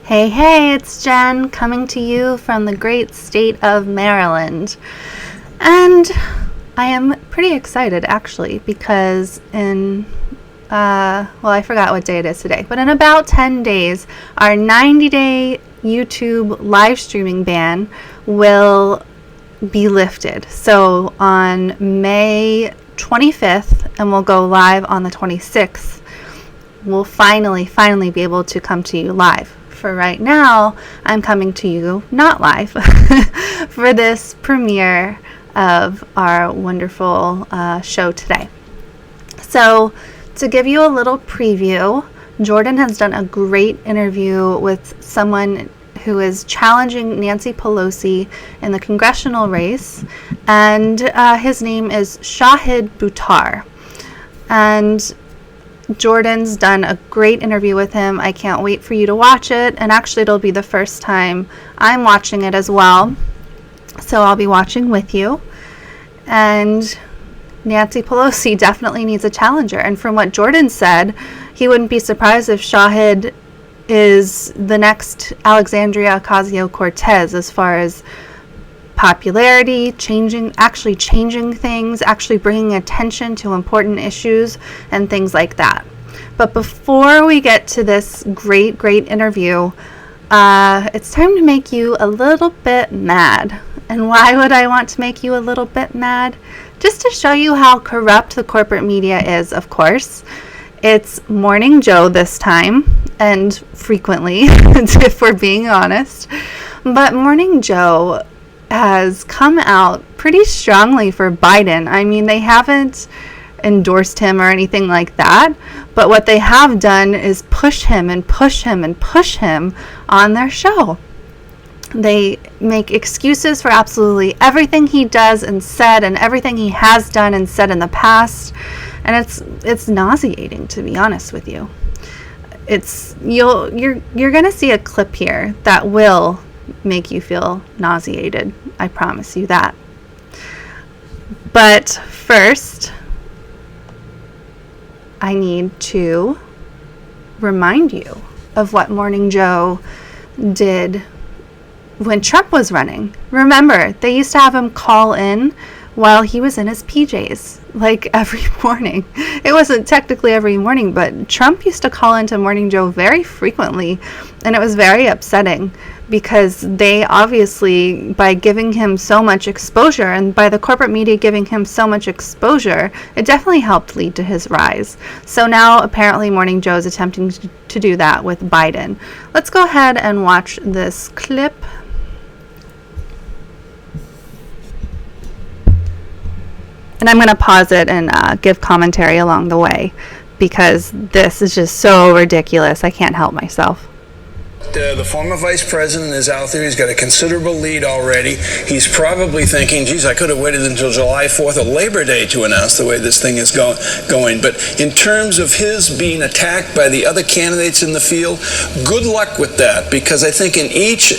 Hey, it's Jen coming to you from the great state of Maryland. And I am pretty excited actually because I forgot what day it is today, but in about 10 days, our 90-day YouTube live streaming ban will be lifted. So on May 25th, and we'll go live on the 26th, we'll finally be able to come to you live. For right now, I'm coming to you not live for this premiere of our wonderful show today. So to give you a little preview, Jordan has done a great interview with someone who is challenging Nancy Pelosi in the congressional race, and his name is Shahid Buttar. And Jordan's done a great interview with him. I can't wait for you to watch it, and actually it'll be the first time I'm watching it as well, so I'll be watching with you. And Nancy Pelosi definitely needs a challenger, and from what Jordan said, he wouldn't be surprised if Shahid is the next Alexandria Ocasio-Cortez as far as popularity, changing things, actually bringing attention to important issues and things like that. But before we get to this great interview, it's time to make you a little bit mad. And why would I want to make you a little bit mad? Just to show you how corrupt the corporate media is, of course. It's Morning Joe this time, and frequently, if we're being honest. But Morning Joe has come out pretty strongly for Biden. I mean, they haven't endorsed him or anything like that, but what they have done is push him on their show. They make excuses for absolutely everything he does and said, and everything he has done and said in the past, and it's nauseating, to be honest with you. You're gonna see a clip here that will make you feel nauseated. I promise you that. But first, I need to remind you of what Morning Joe did when Trump was running. Remember, they used to have him call in while he was in his PJs, like every morning. It wasn't technically every morning, but Trump used to call into Morning Joe very frequently, and it was very upsetting because they obviously, by giving him so much exposure, and by the corporate media giving him so much exposure, it definitely helped lead to his rise. So now apparently Morning Joe is attempting to do that with Biden. Let's go ahead and watch this clip. And I'm going to pause it and give commentary along the way because this is just so ridiculous. I can't help myself. The former vice president is out there. He's got a considerable lead already. He's probably thinking, geez, I could have waited until July 4th or Labor Day to announce the way this thing is going. But in terms of his being attacked by the other candidates in the field, good luck with that, because I think in each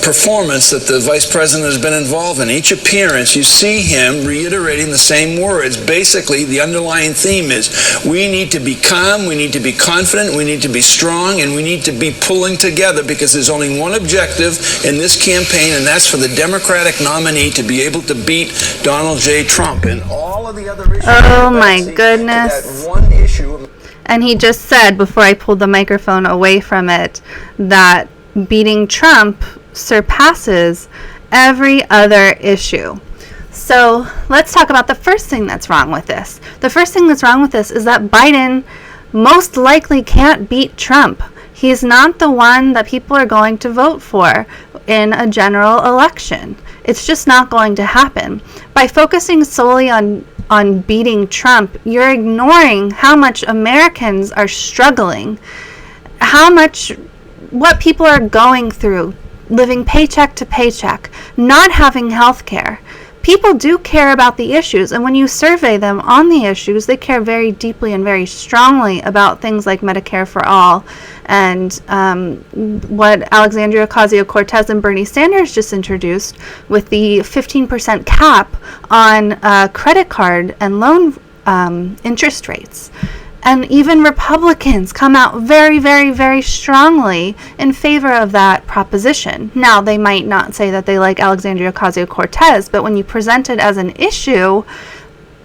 performance that the vice president has been involved in, each appearance, you see him reiterating the same words. Basically, the underlying theme is we need to be calm, we need to be confident, we need to be strong, and we need to be pulling together, because there's only one objective in this campaign, and that's for the Democratic nominee to be able to beat Donald J. Trump. And all of the other issues. Oh my goodness. That one issue. And he just said, before I pulled the microphone away from it, that beating Trump surpasses every other issue. So let's talk about the first thing that's wrong with this. The first thing that's wrong with this is that Biden most likely can't beat Trump. He's not the one that people are going to vote for in a general election. It's just not going to happen. By focusing solely on beating Trump, you're ignoring how much Americans are struggling, what people are going through, living paycheck to paycheck, not having health care. People do care about the issues, and when you survey them on the issues, they care very deeply and very strongly about things like Medicare for all and what Alexandria Ocasio-Cortez and Bernie Sanders just introduced with the 15% cap on credit card and loan interest rates. And even Republicans come out very, very, very strongly in favor of that proposition. Now, they might not say that they like Alexandria Ocasio-Cortez, but when you present it as an issue,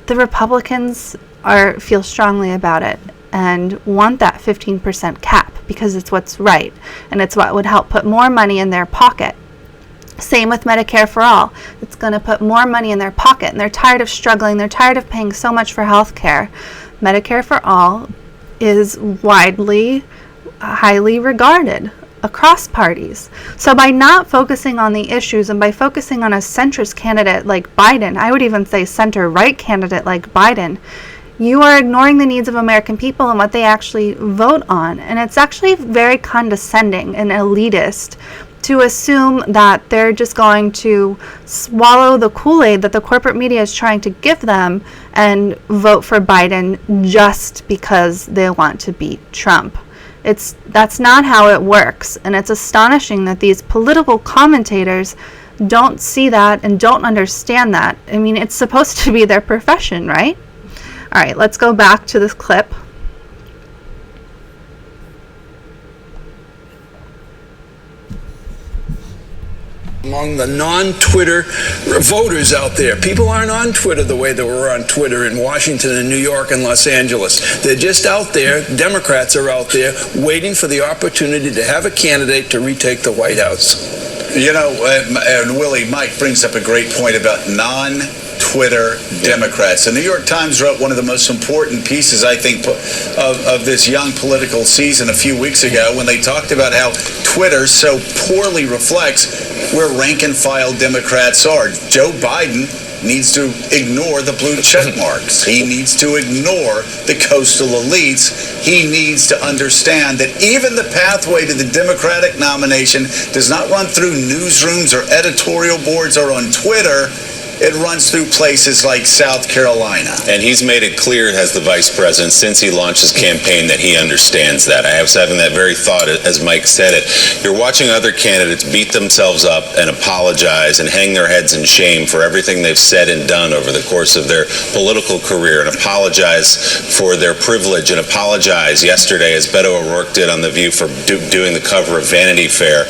the Republicans feel strongly about it and want that 15% cap because it's what's right and it's what would help put more money in their pocket. Same with Medicare for All. It's going to put more money in their pocket, and they're tired of struggling. They're tired of paying so much for health care. Medicare for All is widely, highly regarded across parties. So by not focusing on the issues and by focusing on a centrist candidate like Biden, I would even say center-right candidate like Biden, you are ignoring the needs of American people and what they actually vote on. And it's actually very condescending and elitist to assume that they're just going to swallow the Kool-Aid that the corporate media is trying to give them and vote for Biden just because they want to beat Trump. That's not how it works, and it's astonishing that these political commentators don't see that and don't understand that. I mean, it's supposed to be their profession, right? All right, let's go back to this clip. Among the non-Twitter voters out there. People aren't on Twitter the way they were on Twitter in Washington and New York and Los Angeles. They're just out there, Democrats are out there, waiting for the opportunity to have a candidate to retake the White House. You know, and Willie, Mike brings up a great point about non-Twitter Democrats. The New York Times wrote one of the most important pieces, I think, of this young political season a few weeks ago when they talked about how Twitter so poorly reflects where rank-and-file Democrats are. Joe Biden needs to ignore the blue check marks. He needs to ignore the coastal elites. He needs to understand that even the pathway to the Democratic nomination does not run through newsrooms or editorial boards or on Twitter. It runs through places like South Carolina. And he's made it clear as the vice president since he launched his campaign that he understands that. I was having that very thought as Mike said it. You're watching other candidates beat themselves up and apologize and hang their heads in shame for everything they've said and done over the course of their political career and apologize for their privilege and apologize yesterday, as Beto O'Rourke did on The View, for doing the cover of Vanity Fair.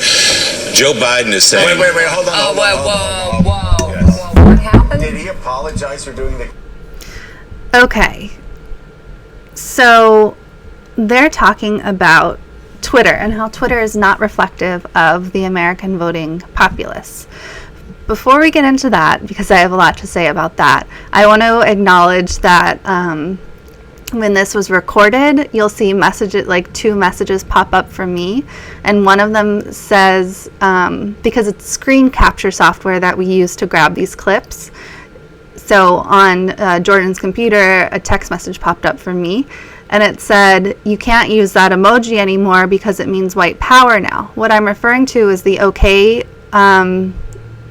Joe Biden is saying... Wait, hold on. Whoa. Did he apologize for doing the... Okay, so they're talking about Twitter and how Twitter is not reflective of the American voting populace. Before we get into that, because I have a lot to say about that, I want to acknowledge that when this was recorded, you'll see messages, like 2 messages pop up from me, and one of them says, because it's screen capture software that we use to grab these clips, so on Jordan's computer, a text message popped up from me, and it said, you can't use that emoji anymore because it means white power now. What I'm referring to is the okay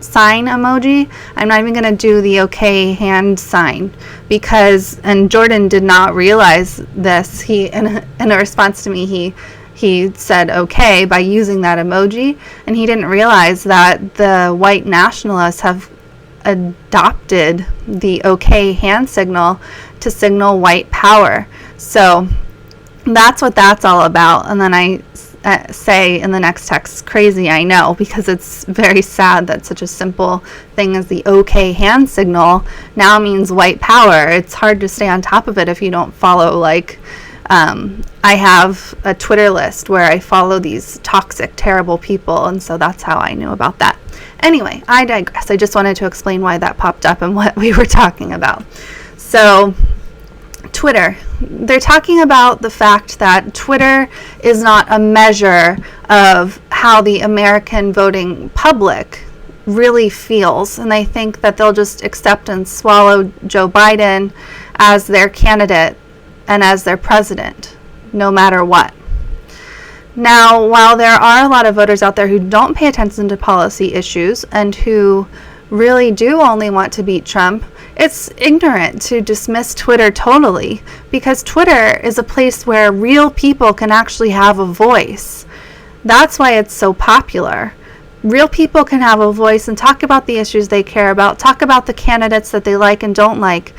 sign emoji. I'm not even going to do the okay hand sign because, and Jordan did not realize this. He, in a response to me, he said okay by using that emoji, and he didn't realize that the white nationalists have adopted the okay hand signal to signal white power. So that's what that's all about. And then I say in the next text, crazy, I know, because it's very sad that such a simple thing as the okay hand signal now means white power. It's hard to stay on top of it if you don't follow, like, I have a Twitter list where I follow these toxic, terrible people, and so that's how I knew about that. Anyway, I digress. I just wanted to explain why that popped up and what we were talking about. So, Twitter. They're talking about the fact that Twitter is not a measure of how the American voting public really feels, and they think that they'll just accept and swallow Joe Biden as their candidate and as their president, no matter what. Now, while there are a lot of voters out there who don't pay attention to policy issues and who really do only want to beat Trump, it's ignorant to dismiss Twitter totally, because Twitter is a place where real people can actually have a voice. That's why it's so popular. Real people can have a voice and talk about the issues they care about, talk about the candidates that they like and don't like.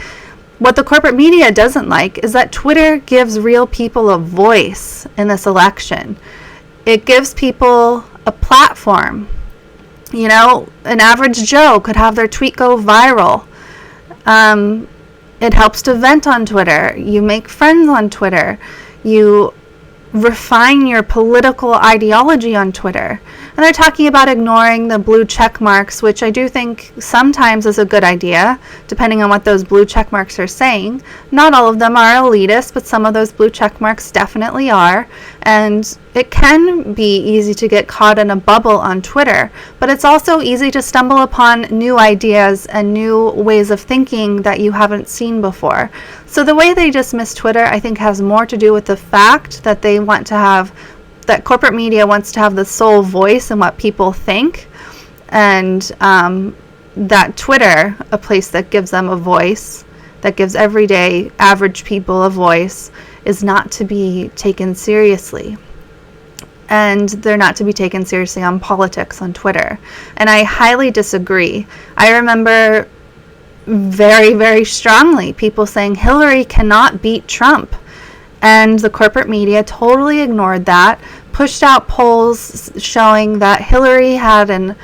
what the corporate media doesn't like is that Twitter gives real people a voice in this election. It gives people a platform. You know, an average Joe could have their tweet go viral. It helps to vent on Twitter. You make friends on Twitter. You refine your political ideology on Twitter. And they're talking about ignoring the blue check marks, which I do think sometimes is a good idea, depending on what those blue check marks are saying. Not all of them are elitist, but some of those blue check marks definitely are. And it can be easy to get caught in a bubble on Twitter, but it's also easy to stumble upon new ideas and new ways of thinking that you haven't seen before. So the way they dismiss Twitter, I think, has more to do with the fact that they want to have, that corporate media wants to have the sole voice in what people think, and that Twitter, a place that gives them a voice, that gives everyday average people a voice, is not to be taken seriously. And they're not to be taken seriously on politics on Twitter. And I highly disagree. I remember very, very strongly people saying Hillary cannot beat Trump. And the corporate media totally ignored that, pushed out polls showing that Hillary had an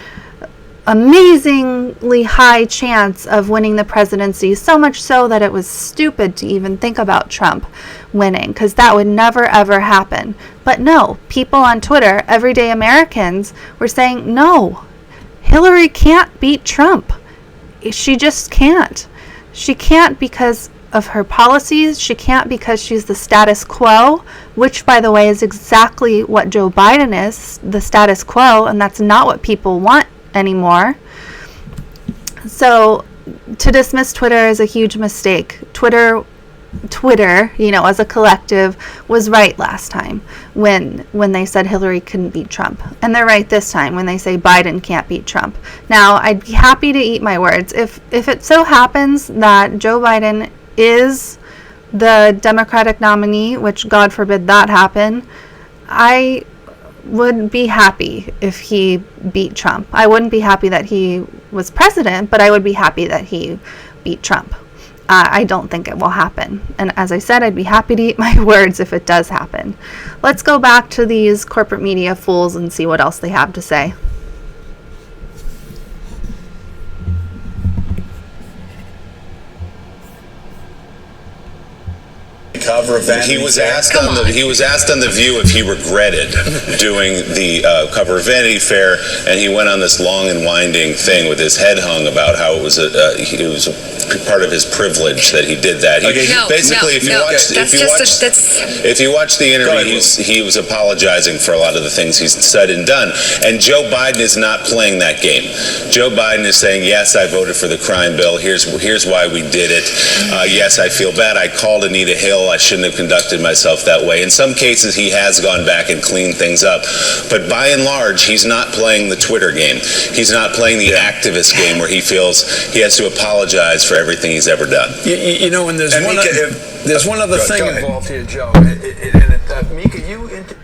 amazingly high chance of winning the presidency, so much so that it was stupid to even think about Trump winning, because that would never ever happen. But no, people on Twitter, everyday Americans, were saying, no, Hillary can't beat Trump. She just can't. She can't because of her policies. She can't because she's the status quo, which, by the way, is exactly what Joe Biden is, the status quo, and that's not what people want anymore. So to dismiss Twitter is a huge mistake. Twitter, you know, as a collective, was right last time when they said Hillary couldn't beat Trump. And they're right this time when they say Biden can't beat Trump. Now, I'd be happy to eat my words. If it so happens that Joe Biden is the Democratic nominee, which God forbid that happen, I would be happy if he beat Trump. I wouldn't be happy that he was president, but I would be happy that he beat Trump. I don't think it will happen. And as I said, I'd be happy to eat my words if it does happen. Let's go back to these corporate media fools and see what else they have to say. Cover of Vanity He was Fair. asked on the View if he regretted doing the cover of Vanity Fair, and he went on this long and winding thing with his head hung about how it was a part of his privilege that he did that. If you watch the interview, he was apologizing for a lot of the things he's said and done. And Joe Biden is not playing that game. Joe Biden is saying, yes, I voted for the crime bill. Here's why we did it. Yes, I feel bad. I called Anita Hill. I shouldn't have conducted myself that way. In some cases, he has gone back and cleaned things up. But by and large, he's not playing the Twitter game. He's not playing the activist game where he feels he has to apologize for everything he's ever done. You know, and there's one other thing involved here, Joe. Mika,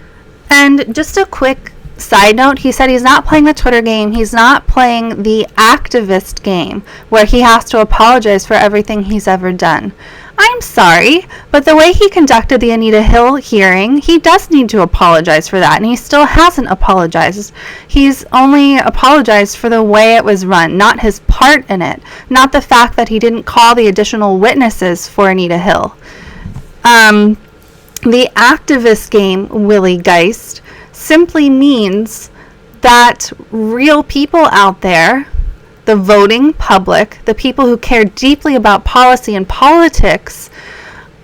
And just a quick side note, he said he's not playing the Twitter game. He's not playing the activist game where he has to apologize for everything he's ever done. I'm sorry, but the way he conducted the Anita Hill hearing, he does need to apologize for that, and he still hasn't apologized. He's only apologized for the way it was run, not his part in it, not the fact that he didn't call the additional witnesses for Anita Hill. The activist game, Willie Geist, simply means that real people out there, the voting public, the people who care deeply about policy and politics,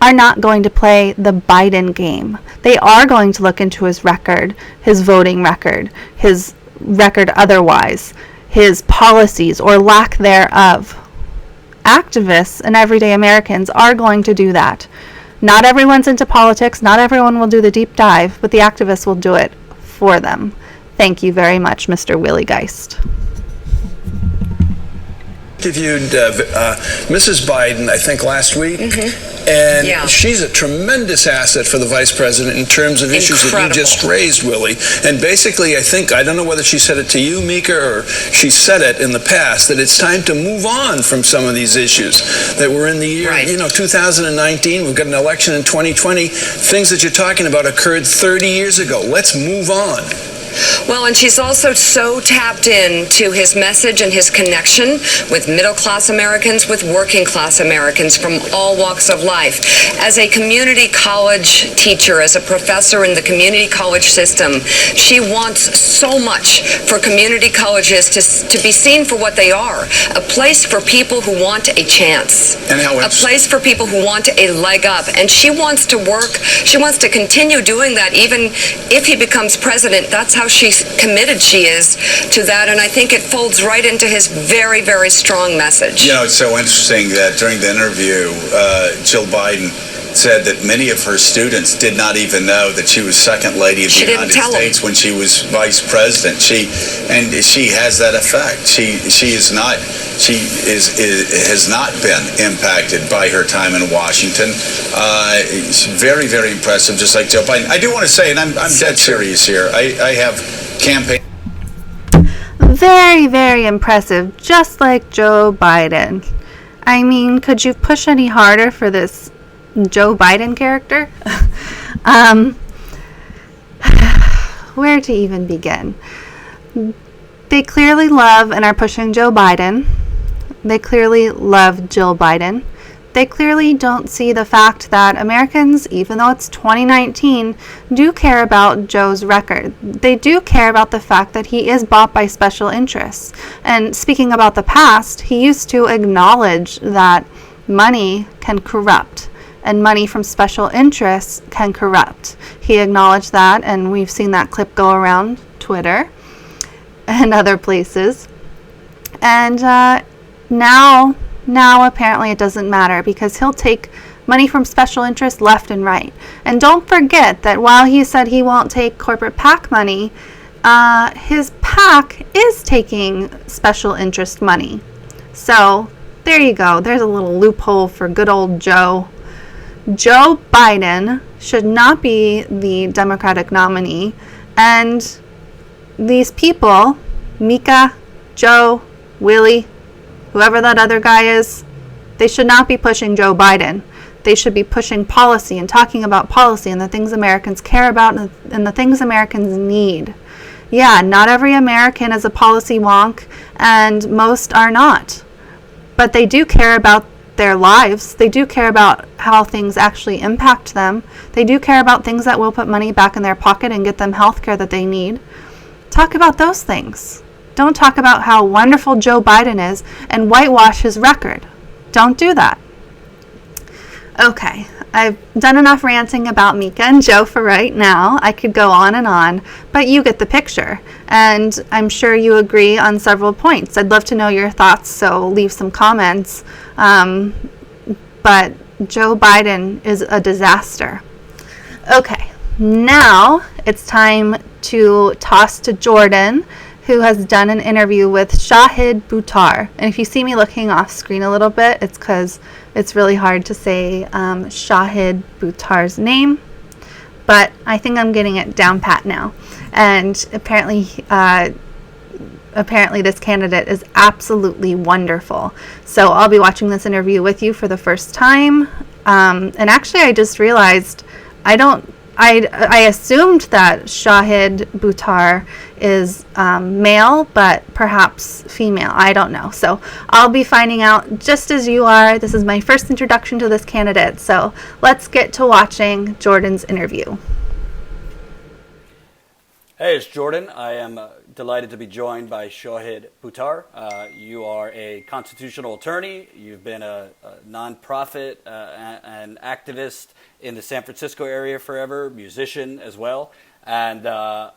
are not going to play the Biden game. They are going to look into his record, his voting record, his record otherwise, his policies or lack thereof. Activists and everyday Americans are going to do that. Not everyone's into politics, not everyone will do the deep dive, but the activists will do it for them. Thank you very much, Mr. Willie Geist. interviewed Mrs. Biden, I think, last week, and she's a tremendous asset for the vice president in terms of issues that you just raised, Willie. And basically, I don't know whether she said it to you, Mika, or she said it in the past, that it's time to move on from some of these issues that were in the year, 2019. We've got an election in 2020. Things that you're talking about occurred 30 years ago. Let's move on. Well, and she's also so tapped into his message and his connection with middle-class Americans, with working-class Americans from all walks of life. As a community college teacher, as a professor in the community college system, she wants so much for community colleges to be seen for what they are, a place for people who want a chance, a place for people who want a leg up. And she wants to work, she wants to continue doing that even if he becomes president. That's how committed she is to that, and I think it folds right into his very, very strong message. It's so interesting that during the interview, Jill Biden said that many of her students did not even know that she was Second Lady of the United States when she was Vice President. She has that effect. She has not been impacted by her time in Washington. She's very, very impressive, just like Joe Biden. I do want to say, and I'm dead serious here, I have campaign. Very, very impressive, just like Joe Biden. I mean, could you push any harder for this Joe Biden character? Where to even begin? They clearly love and are pushing Joe Biden. They clearly love Jill Biden. They clearly don't see the fact that Americans, even though it's 2019, do care about Joe's record. They do care about the fact that he is bought by special interests. And speaking about the past, he used to acknowledge that money can corrupt, and money from special interests can corrupt. He acknowledged that, and we've seen that clip go around Twitter and other places. And now apparently it doesn't matter, because he'll take money from special interests left and right. And don't forget that while he said he won't take corporate PAC money, his PAC is taking special interest money. So there you go. There's a little loophole for good old Joe. Joe Biden should not be the Democratic nominee, and these people, Mika, Joe, Willie, whoever that other guy is, they should not be pushing Joe Biden. They should be pushing policy and talking about policy and the things Americans care about and the things Americans need. Yeah, not every American is a policy wonk, and most are not. But they do care about their lives. They do care about how things actually impact them. They do care about things that will put money back in their pocket and get them health care that they need. Talk about those things. Don't talk about how wonderful Joe Biden is and whitewash his record. Don't do that. Okay, I've done enough ranting about Mika and Joe for right now. I could go on, but you get the picture. And I'm sure you agree on several points. I'd love to know your thoughts, so leave some comments. But Joe Biden is a disaster. Okay, now it's time to toss to Jordan, who has done an interview with Shahid Buttar. And if you see me looking off screen a little bit, it's because it's really hard to say Shahid Buttar's name. But I think I'm getting it down pat now. And apparently this candidate is absolutely wonderful. So I'll be watching this interview with you for the first time. And actually, I just realized I assumed that Shahid Butar is male, but perhaps female. I don't know. So I'll be finding out just as you are. This is my first introduction to this candidate. So let's get to watching Jordan's interview. Hey, it's Jordan. I am delighted to be joined by Shahid Butar. You are a constitutional attorney. You've been a nonprofit and activist in the San Francisco area forever, musician as well. And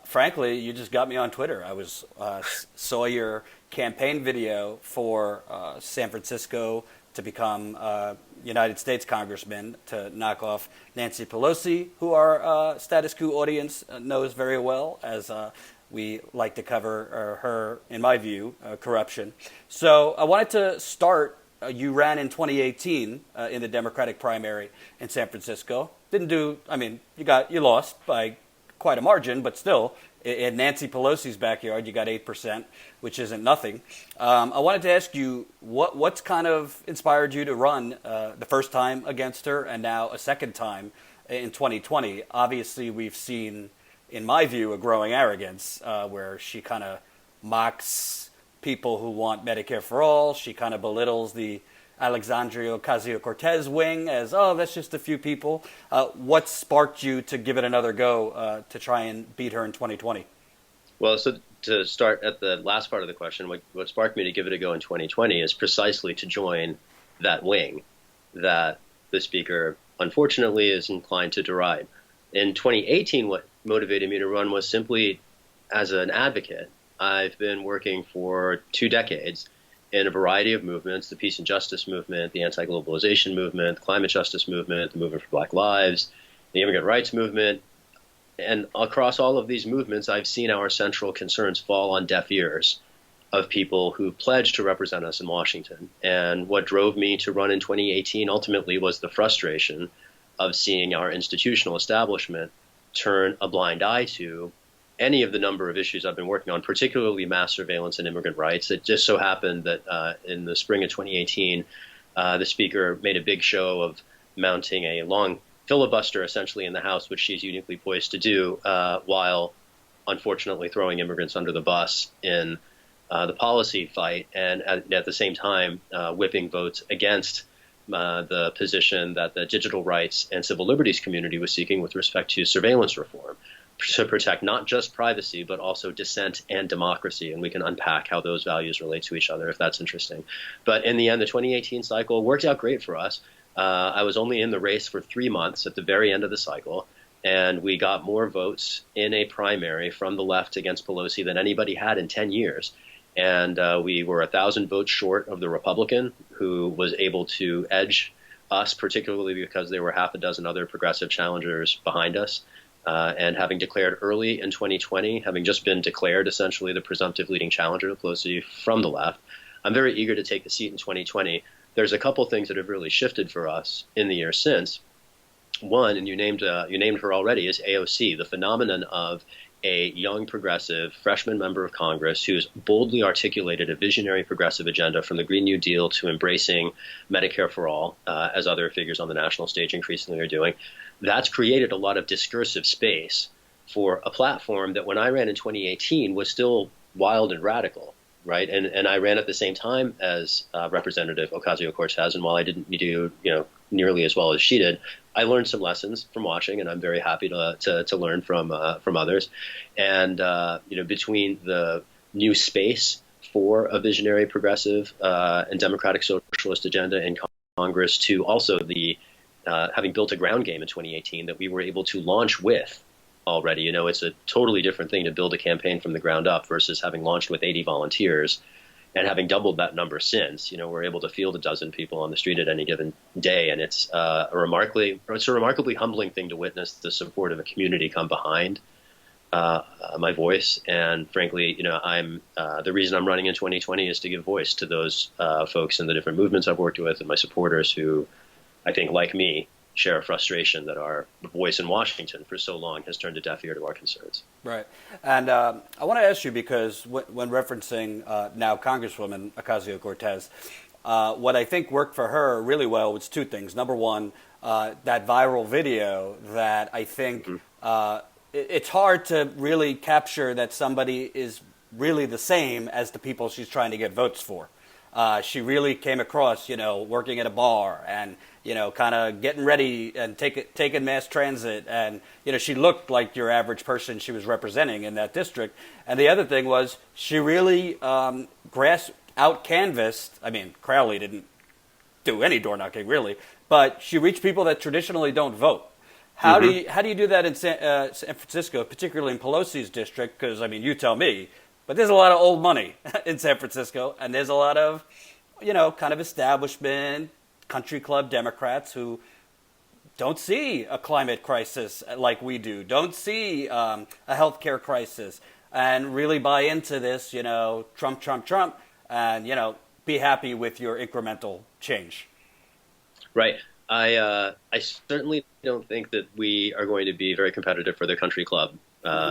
frankly, you just got me on Twitter. I saw your campaign video for San Francisco to become United States Congressman to knock off Nancy Pelosi, who our Status Quo audience knows very well, as we like to cover her, in my view, corruption. So I wanted to start. You ran in 2018 in the Democratic primary in San Francisco. Didn't do. I mean, you lost by quite a margin, but still, in Nancy Pelosi's backyard, you got 8%, which isn't nothing. I wanted to ask you what's kind of inspired you to run the first time against her and now a second time in 2020. Obviously, we've seen, in my view, a growing arrogance where she kind of mocks people who want Medicare for all. She kind of belittles the Alexandria Ocasio-Cortez wing as, oh, that's just a few people. What sparked you to give it another go to try and beat her in 2020? Well, so to start at the last part of the question, what sparked me to give it a go in 2020 is precisely to join that wing that the speaker, unfortunately, is inclined to deride. In 2018, what motivated me to run was simply as an advocate. I've been working for 2 decades in a variety of movements: the peace and justice movement, the anti-globalization movement, the climate justice movement, the movement for Black lives, the immigrant rights movement. And across all of these movements, I've seen our central concerns fall on deaf ears of people who pledged to represent us in Washington. And what drove me to run in 2018 ultimately was the frustration of seeing our institutional establishment turn a blind eye to any of the number of issues I've been working on, particularly mass surveillance and immigrant rights. It just so happened that in the spring of 2018, the speaker made a big show of mounting a long filibuster essentially in the House, which she's uniquely poised to do, while unfortunately throwing immigrants under the bus in the policy fight, and at the same time whipping votes against the position that the digital rights and civil liberties community was seeking with respect to surveillance reform, to protect not just privacy, but also dissent and democracy. And we can unpack how those values relate to each other if that's interesting. But in the end, the 2018 cycle worked out great for us. I was only in the race for 3 months at the very end of the cycle, and we got more votes in a primary from the left against Pelosi than anybody had in 10 years. And we were 1,000 votes short of the Republican, who was able to edge us, particularly because there were half a dozen other progressive challengers behind us. And having declared early in 2020, having just been declared essentially the presumptive leading challenger to Pelosi from the left, I'm very eager to take the seat in 2020. There's a couple things that have really shifted for us in the year since. One, and you named her already, is AOC, the phenomenon of a young progressive freshman member of Congress who's boldly articulated a visionary progressive agenda, from the Green New Deal to embracing Medicare for all, as other figures on the national stage increasingly are doing. That's created a lot of discursive space for a platform that when I ran in 2018 was still wild and radical, right? And I ran at the same time as Representative Ocasio-Cortez, and while I didn't do nearly as well as she did, I learned some lessons from watching, and I'm very happy to learn from others. And between the new space for a visionary progressive and democratic socialist agenda in Congress, to also the having built a ground game in 2018 that we were able to launch with already. It's a totally different thing to build a campaign from the ground up versus having launched with 80 volunteers and having doubled that number since. We're able to field a dozen people on the street at any given day, and it's a remarkably humbling thing to witness the support of a community come behind my voice. And frankly, I'm the reason I'm running in 2020 is to give voice to those folks in the different movements I've worked with and my supporters who, I think, like me, share a frustration that our voice in Washington for so long has turned a deaf ear to our concerns. Right. And I want to ask you, because when referencing now Congresswoman Ocasio-Cortez, what I think worked for her really well was 2 things. Number one, that viral video that I think it's hard to really capture that somebody is really the same as the people she's trying to get votes for. She really came across, working at a bar and, kind of getting ready and taking mass transit. And, she looked like your average person she was representing in that district. And the other thing was she really out-canvassed. I mean, Crowley didn't do any door knocking, really, but she reached people that traditionally don't vote. How do you do that in San Francisco, particularly in Pelosi's district? Because, you tell me. But there's a lot of old money in San Francisco, and there's a lot of kind of establishment, country club Democrats who don't see a climate crisis like we do, don't see a healthcare crisis, and really buy into this, Trump, Trump, Trump, and, be happy with your incremental change. Right. I certainly don't think that we are going to be very competitive for the country club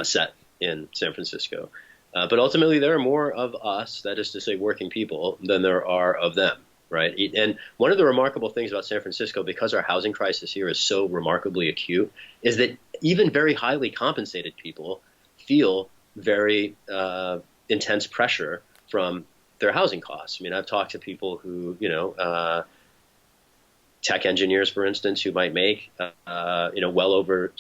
set in San Francisco. But ultimately, there are more of us, that is to say working people, than there are of them. Right. And one of the remarkable things about San Francisco, because our housing crisis here is so remarkably acute, is that even very highly compensated people feel very intense pressure from their housing costs. I mean, I've talked to people who, tech engineers, for instance, who might make, well over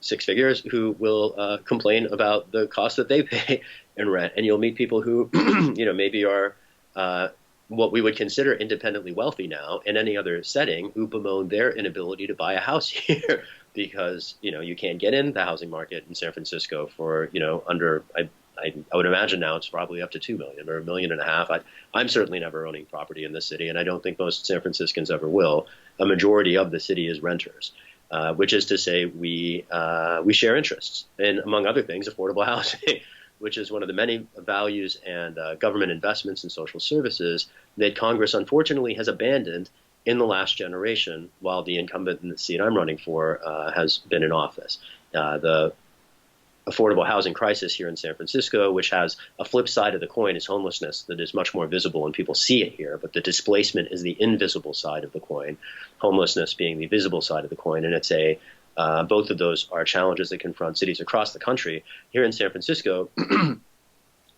six figures, who will complain about the cost that they pay in rent. And you'll meet people who, maybe are what we would consider independently wealthy now in any other setting, who bemoan their inability to buy a house here because, you can't get in the housing market in San Francisco for, under, I would imagine now it's probably up to $2 million or $1.5 million. I'm certainly never owning property in this city, and I don't think most San Franciscans ever will. A majority of the city is renters, which is to say we share interests in, among other things, affordable housing, which is one of the many values and government investments in social services that Congress unfortunately has abandoned in the last generation while the incumbent in the seat I'm running for has been in office. The affordable housing crisis here in San Francisco, which has a flip side of the coin, is homelessness that is much more visible and people see it here, but the displacement is the invisible side of the coin, homelessness being the visible side of the coin. And it's both of those are challenges that confront cities across the country. Here in San Francisco,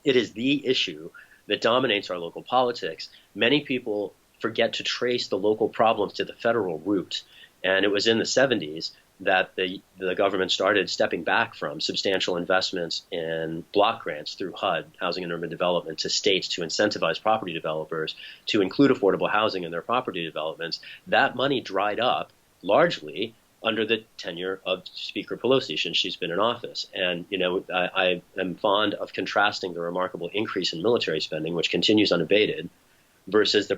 it is the issue that dominates our local politics. Many people forget to trace the local problems to the federal root. And it was in the 70s that the government started stepping back from substantial investments in block grants through HUD, Housing and Urban Development, to states to incentivize property developers to include affordable housing in their property developments. That money dried up largely under the tenure of Speaker Pelosi since she's been in office. And, I am fond of contrasting the remarkable increase in military spending, which continues unabated, versus the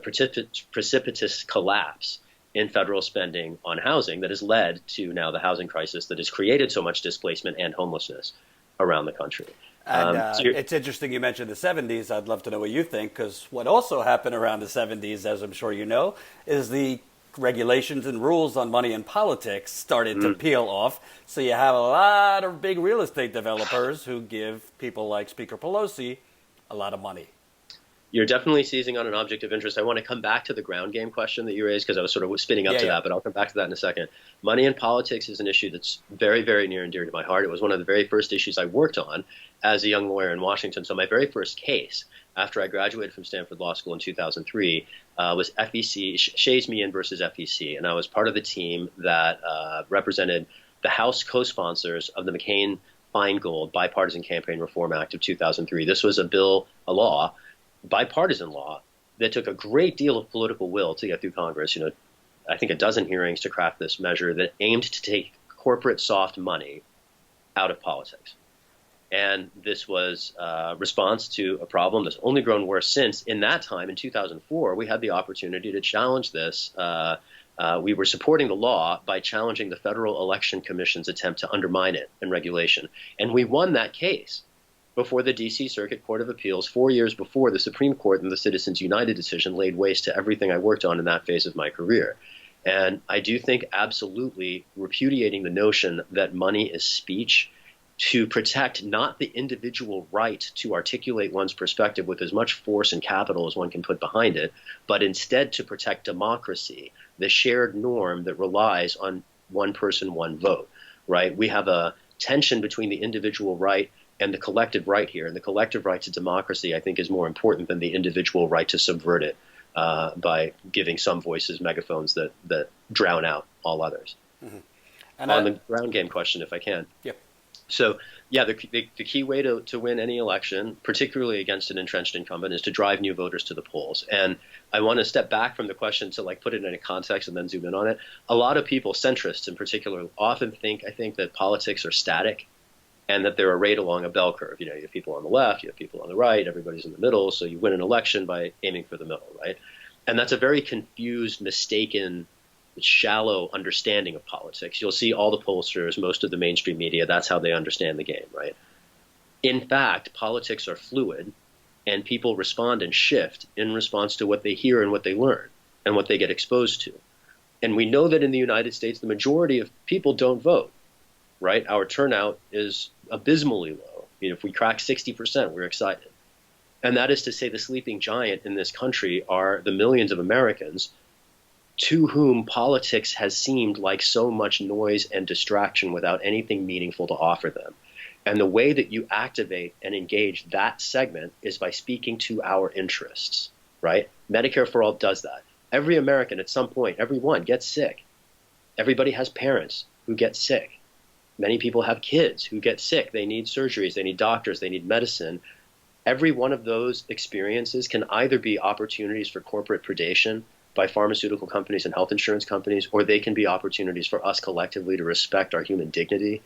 precipitous collapse in federal spending on housing that has led to now the housing crisis that has created so much displacement and homelessness around the country. And it's interesting you mentioned the 70s. I'd love to know what you think, because what also happened around the 70s, as I'm sure you know, is the regulations and rules on money and politics started to peel off. So you have a lot of big real estate developers who give people like Speaker Pelosi a lot of money. You're definitely seizing on an object of interest. I want to come back to the ground game question that you raised because I was sort of spinning up to that, but I'll come back to that in a second. Money in politics is an issue that's very, very near and dear to my heart. It was one of the very first issues I worked on as a young lawyer in Washington. So my very first case after I graduated from Stanford Law School in 2003 was FEC, Shays Meehan versus FEC. And I was part of the team that represented the House co-sponsors of the McCain-Feingold Bipartisan Campaign Reform Act of 2003. This was a law, bipartisan law, that took a great deal of political will to get through Congress. I think a dozen hearings to craft this measure that aimed to take corporate soft money out of politics. And this was a response to a problem that's only grown worse since. In that time, in 2004, we had the opportunity to challenge this. We were supporting the law by challenging the Federal Election Commission's attempt to undermine it in regulation. And we won that case before the D.C. Circuit Court of Appeals 4 years before the Supreme Court in the Citizens United decision laid waste to everything I worked on in that phase of my career. And I do think absolutely repudiating the notion that money is speech to protect not the individual right to articulate one's perspective with as much force and capital as one can put behind it, but instead to protect democracy, the shared norm that relies on one person, one vote, right? We have a tension between the individual right and the collective right here. And the collective right to democracy, I think, is more important than the individual right to subvert it by giving some voices megaphones that drown out all others. Mm-hmm. And on the ground game question, if I can. Yep. So, the key way to win any election, particularly against an entrenched incumbent, is to drive new voters to the polls. And I want to step back from the question to put it in a context and then zoom in on it. A lot of people, centrists in particular, often think that politics are static and that they're arrayed along a bell curve. You have people on the left, you have people on the right, everybody's in the middle, so you win an election by aiming for the middle, right? And that's a very confused, mistaken, shallow understanding of politics. You'll see all the pollsters, most of the mainstream media, that's how they understand the game, right? In fact, politics are fluid, and people respond and shift in response to what they hear and what they learn and what they get exposed to. And we know that in the United States, the majority of people don't vote, right? Our turnout is abysmally low. If we crack 60%, we're excited. And that is to say the sleeping giant in this country are the millions of Americans to whom politics has seemed like so much noise and distraction without anything meaningful to offer them. And the way that you activate and engage that segment is by speaking to our interests, right? Medicare for All does that. Every American at some point, everyone gets sick. Everybody has parents who get sick. Many people have kids who get sick. They need surgeries, they need doctors, they need medicine. Every one of those experiences can either be opportunities for corporate predation by pharmaceutical companies and health insurance companies, or they can be opportunities for us collectively to respect our human dignity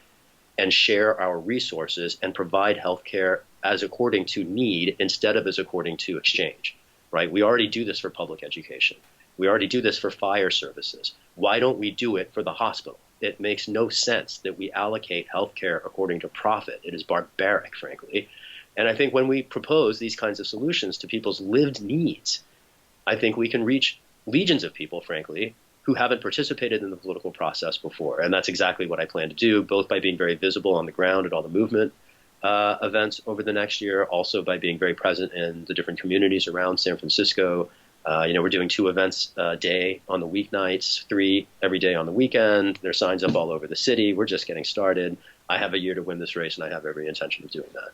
and share our resources and provide health care as according to need instead of as according to exchange, right? We already do this for public education. We already do this for fire services. Why don't we do it for the hospital? It makes no sense that we allocate health care according to profit. It is barbaric, frankly. And I think when we propose these kinds of solutions to people's lived needs, I think we can reach legions of people, frankly, who haven't participated in the political process before. And that's exactly what I plan to do, both by being very visible on the ground at all the movement events over the next year, also by being very present in the different communities around San Francisco. We're doing 2 events a day on the weeknights, 3 every day on the weekend. There are signs up all over the city. We're just getting started. I have a year to win this race, and I have every intention of doing that.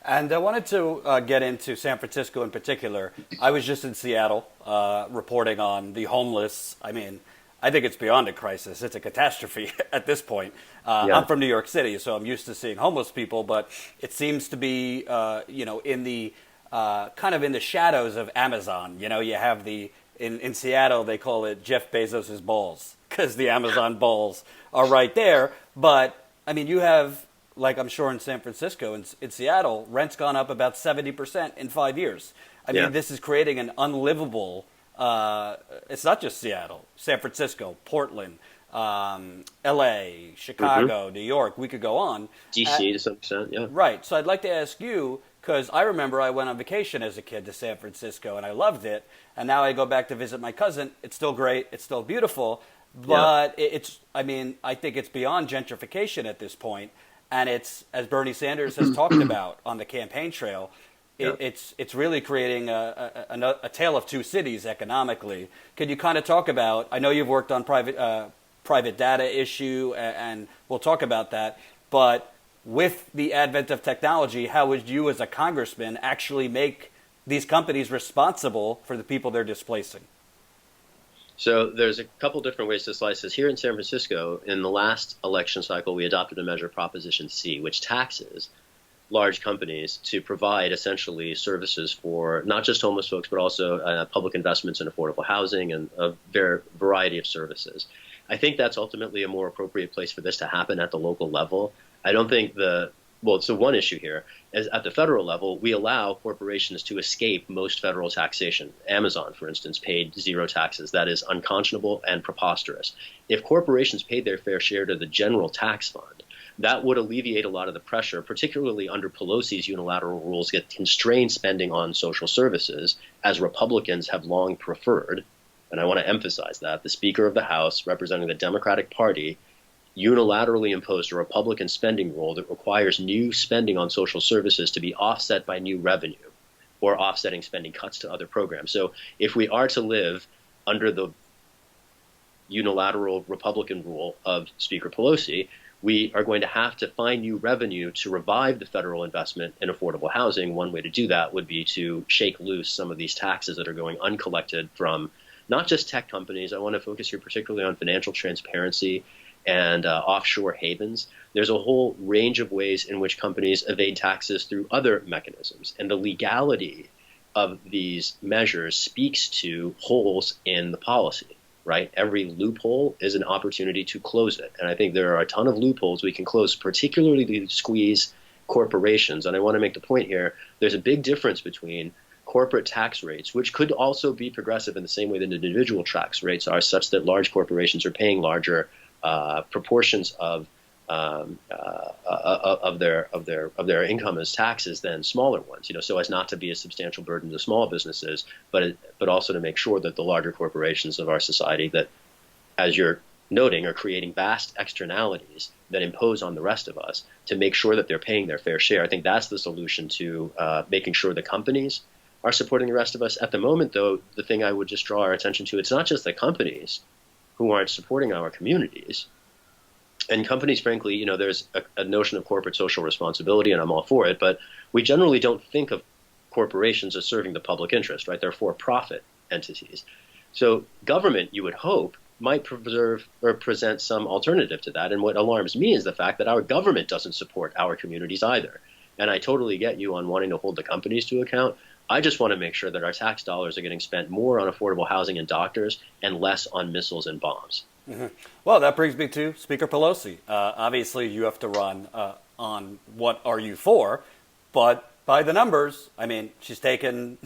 And I wanted to get into San Francisco in particular. I was just in Seattle reporting on the homeless. I mean, I think it's beyond a crisis. It's a catastrophe at this point. I'm from New York City, so I'm used to seeing homeless people, but it seems to be, in the kind of in the shadows of Amazon. You have in Seattle, they call it Jeff Bezos's balls because the Amazon balls are right there. But, I mean, you have, like I'm sure in San Francisco, in Seattle, rent's gone up about 70% in 5 years. I mean, this is creating an unlivable, it's not just Seattle, San Francisco, Portland, L.A., Chicago, New York, we could go on. D.C. to some extent, yeah. Right. So I'd like to ask you, because I remember I went on vacation as a kid to San Francisco, and I loved it. And now I go back to visit my cousin. It's still great. It's still beautiful. But I think it's beyond gentrification at this point. And it's, as Bernie Sanders has talked about on the campaign trail, it's really creating a tale of two cities economically. Could you kind of talk about, I know you've worked on private data issue, and we'll talk about that, but with the advent of technology, how would you as a congressman actually make these companies responsible for the people they're displacing? So there's a couple different ways to slice this. Here in San Francisco, in the last election cycle, we adopted a measure, Proposition C, which taxes large companies to provide essentially services for not just homeless folks, but also public investments in affordable housing and a variety of services. I think that's ultimately a more appropriate place for this to happen at the local level. I don't think so one issue here is at the federal level, we allow corporations to escape most federal taxation. Amazon, for instance, paid zero taxes. That is unconscionable and preposterous. If corporations paid their fair share to the general tax fund, that would alleviate a lot of the pressure, particularly under Pelosi's unilateral rules that constrain spending on social services, as Republicans have long preferred. And I want to emphasize that the Speaker of the House, representing the Democratic Party, unilaterally imposed a Republican spending rule that requires new spending on social services to be offset by new revenue or offsetting spending cuts to other programs. So if we are to live under the unilateral Republican rule of Speaker Pelosi, we are going to have to find new revenue to revive the federal investment in affordable housing. One way to do that would be to shake loose some of these taxes that are going uncollected from not just tech companies. I want to focus here particularly on financial transparency and offshore havens. There's a whole range of ways in which companies evade taxes through other mechanisms. And the legality of these measures speaks to holes in the policy, right? Every loophole is an opportunity to close it. And I think there are a ton of loopholes we can close, particularly to squeeze corporations. And I want to make the point here, there's a big difference between corporate tax rates, which could also be progressive in the same way that individual tax rates are, such that large corporations are paying larger proportions of their income as taxes than smaller ones, so as not to be a substantial burden to small businesses, but also to make sure that the larger corporations of our society that, as you're noting, are creating vast externalities that impose on the rest of us, to make sure that they're paying their fair share. I think that's the solution to making sure the companies are supporting the rest of us. At the moment, though, the thing I would just draw our attention to, it's not just the companies who aren't supporting our communities. And companies, frankly, there's a notion of corporate social responsibility, and I'm all for it, but we generally don't think of corporations as serving the public interest, right? They're for-profit entities. So government, you would hope, might preserve or present some alternative to that. And what alarms me is the fact that our government doesn't support our communities either. And I totally get you on wanting to hold the companies to account. I just want to make sure that our tax dollars are getting spent more on affordable housing and doctors and less on missiles and bombs. Mm-hmm. Well, that brings me to Speaker Pelosi. Obviously, you have to run on what are you for, but by the numbers, I mean, she's taken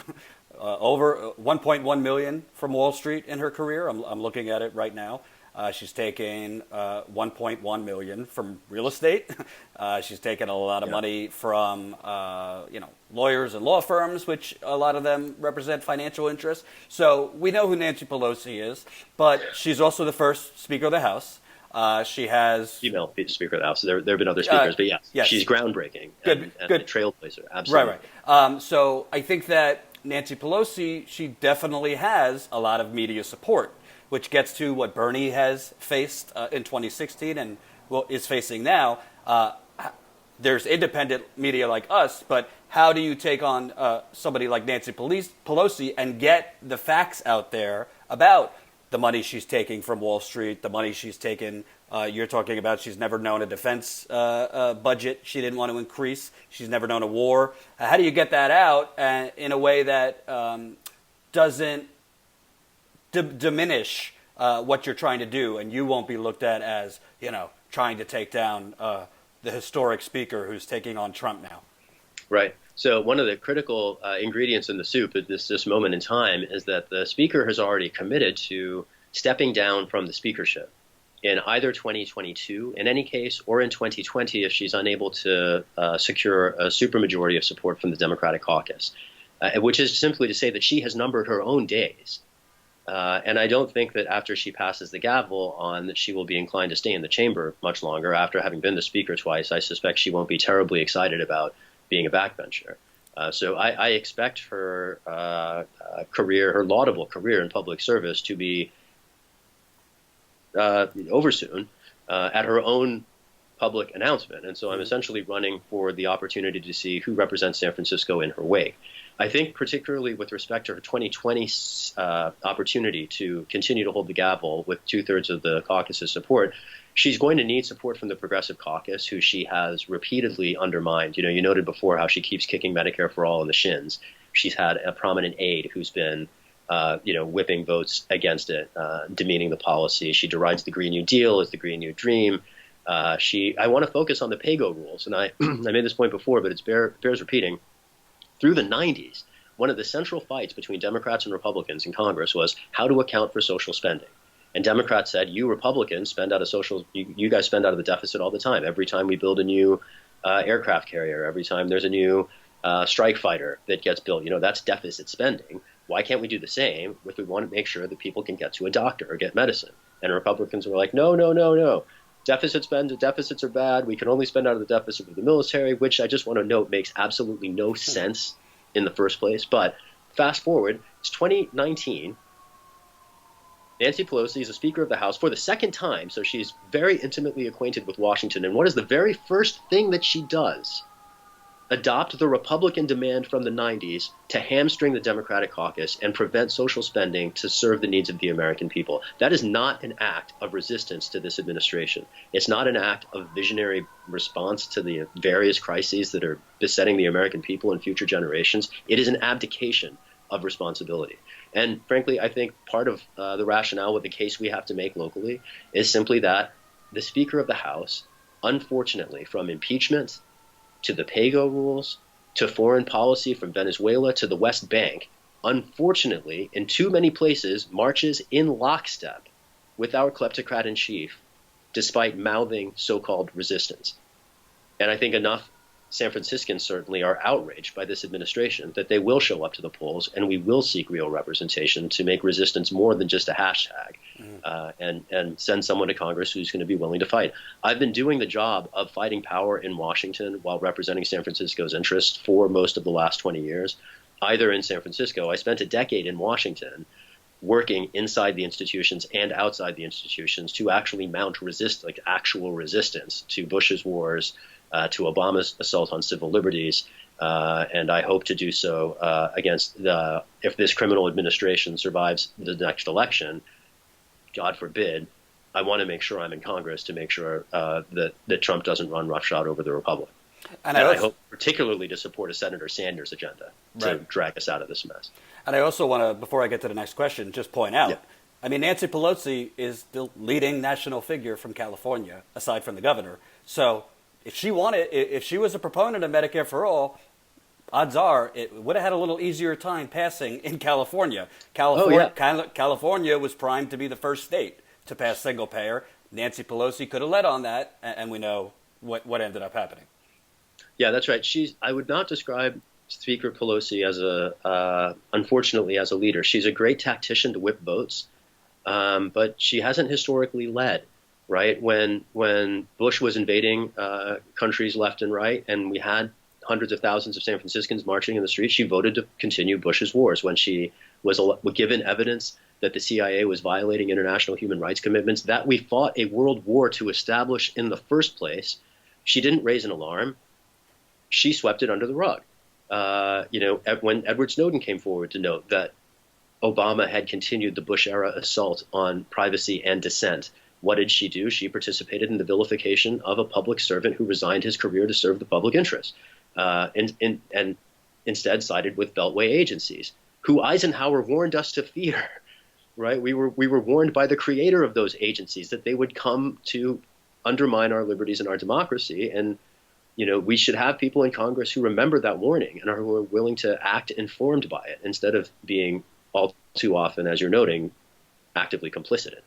over 1.1 million from Wall Street in her career. I'm looking at it right now. She's taken 1.1 million from real estate. She's taken a lot of money from lawyers and law firms, which a lot of them represent financial interests. So we know who Nancy Pelosi is, but she's also the first Speaker of the House. She has female Speaker of the House. There have been other speakers, but yes, she's groundbreaking and a trailblazer. Absolutely. Right. So I think that Nancy Pelosi, she definitely has a lot of media support, which gets to what Bernie has faced in 2016 and is facing now. There's independent media like us, but how do you take on somebody like Nancy Pelosi and get the facts out there about the money she's taking from Wall Street, the money she's taken? You're talking about she's never known a defense budget she didn't want to increase. She's never known a war. How do you get that out in a way that doesn't diminish what you're trying to do, and you won't be looked at as, trying to take down the historic speaker who's taking on Trump now? Right. So one of the critical ingredients in the soup at this moment in time is that the speaker has already committed to stepping down from the speakership in either 2022, in any case, or in 2020 if she's unable to secure a supermajority of support from the Democratic caucus, which is simply to say that she has numbered her own days. And I don't think that after she passes the gavel on that she will be inclined to stay in the chamber much longer. After having been the speaker twice, I suspect she won't be terribly excited about being a backbencher. So I expect her career, her laudable career in public service, to be over soon at her own public announcement. And so I'm essentially running for the opportunity to see who represents San Francisco in her wake. I think particularly with respect to her 2020 opportunity to continue to hold the gavel with 2/3 of the caucus's support, she's going to need support from the Progressive Caucus, who she has repeatedly undermined. You noted before how she keeps kicking Medicare for All in the shins. She's had a prominent aide who's been whipping votes against it, demeaning the policy. She derides the Green New Deal as the Green New Dream. I want to focus on the pay-go rules, and I made this point before, but it bears repeating. Through the 90s, one of the central fights between Democrats and Republicans in Congress was how to account for social spending. And Democrats said, you Republicans spend out of you guys spend out of the deficit all the time. Every time we build a new aircraft carrier, every time there's a new strike fighter that gets built, that's deficit spending. Why can't we do the same if we want to make sure that people can get to a doctor or get medicine? And Republicans were like, no. Deficits are bad. We can only spend out of the deficit with the military, which I just want to note makes absolutely no sense in the first place. But fast forward, it's 2019. Nancy Pelosi is a Speaker of the House for the second time, so she's very intimately acquainted with Washington. And what is the very first thing that she does? Adopt the Republican demand from the 90s to hamstring the Democratic caucus and prevent social spending to serve the needs of the American people. That is not an act of resistance to this administration. It's not an act of visionary response to the various crises that are besetting the American people and future generations. It is an abdication of responsibility. And frankly, I think part of the rationale with the case we have to make locally is simply that the Speaker of the House, unfortunately, from impeachment to the pay-go rules to foreign policy, from Venezuela to the West Bank, unfortunately, in too many places, marches in lockstep with our kleptocrat in chief, despite mouthing so-called resistance. And I think enough San Franciscans certainly are outraged by this administration that they will show up to the polls and we will seek real representation to make resistance more than just a hashtag, and send someone to Congress who's going to be willing to fight. I've been doing the job of fighting power in Washington while representing San Francisco's interests for most of the last 20 years, either in San Francisco. I spent a decade in Washington working inside the institutions and outside the institutions to actually mount actual resistance to Bush's wars, to Obama's assault on civil liberties, and I hope to do so if this criminal administration survives the next election, God forbid. I want to make sure I'm in Congress to make sure that Trump doesn't run roughshod over the Republic. And I hope particularly to support a Senator Sanders agenda to drag us out of this mess. And I also want to, before I get to the next question, just point out, I mean, Nancy Pelosi is the leading national figure from California, aside from the governor. So if she was a proponent of Medicare for all, odds are it would have had a little easier time passing in California. California was primed to be the first state to pass single payer. Nancy Pelosi could have led on that, and we know what ended up happening. Yeah, that's right. I would not describe Speaker Pelosi unfortunately, as a leader. She's a great tactician to whip votes, but she hasn't historically led. Right when Bush was invading countries left and right, and we had hundreds of thousands of San Franciscans marching in the streets, she voted to continue Bush's wars. When she was given evidence that the CIA was violating international human rights commitments that we fought a world war to establish in the first place, she didn't raise an alarm. She swept it under the rug. When Edward Snowden came forward to note that Obama had continued the Bush-era assault on privacy and dissent, what did she do? She participated in the vilification of a public servant who resigned his career to serve the public interest, and instead sided with Beltway agencies, who Eisenhower warned us to fear. Right? We were warned by the creator of those agencies that they would come to undermine our liberties and our democracy. And we should have people in Congress who remember that warning and who are willing to act informed by it instead of being all too often, as you're noting, actively complicit in it.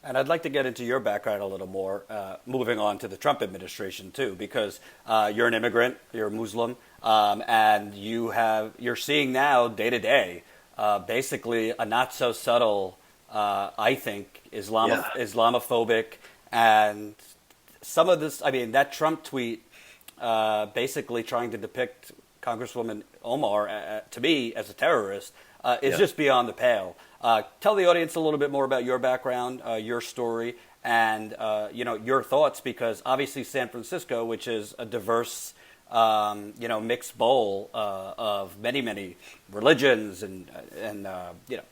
And I'd like to get into your background a little more, moving on to the Trump administration too, because you're an immigrant, you're a Muslim, and you're seeing now day to day, basically a not so subtle, I think, Islamophobic, and some of this. I mean, that Trump tweet, basically trying to depict Congresswoman Omar to me as a terrorist, is just beyond the pale. Tell the audience a little bit more about your background, your story, and your thoughts, because obviously San Francisco, which is a diverse, mixed bowl of many religions and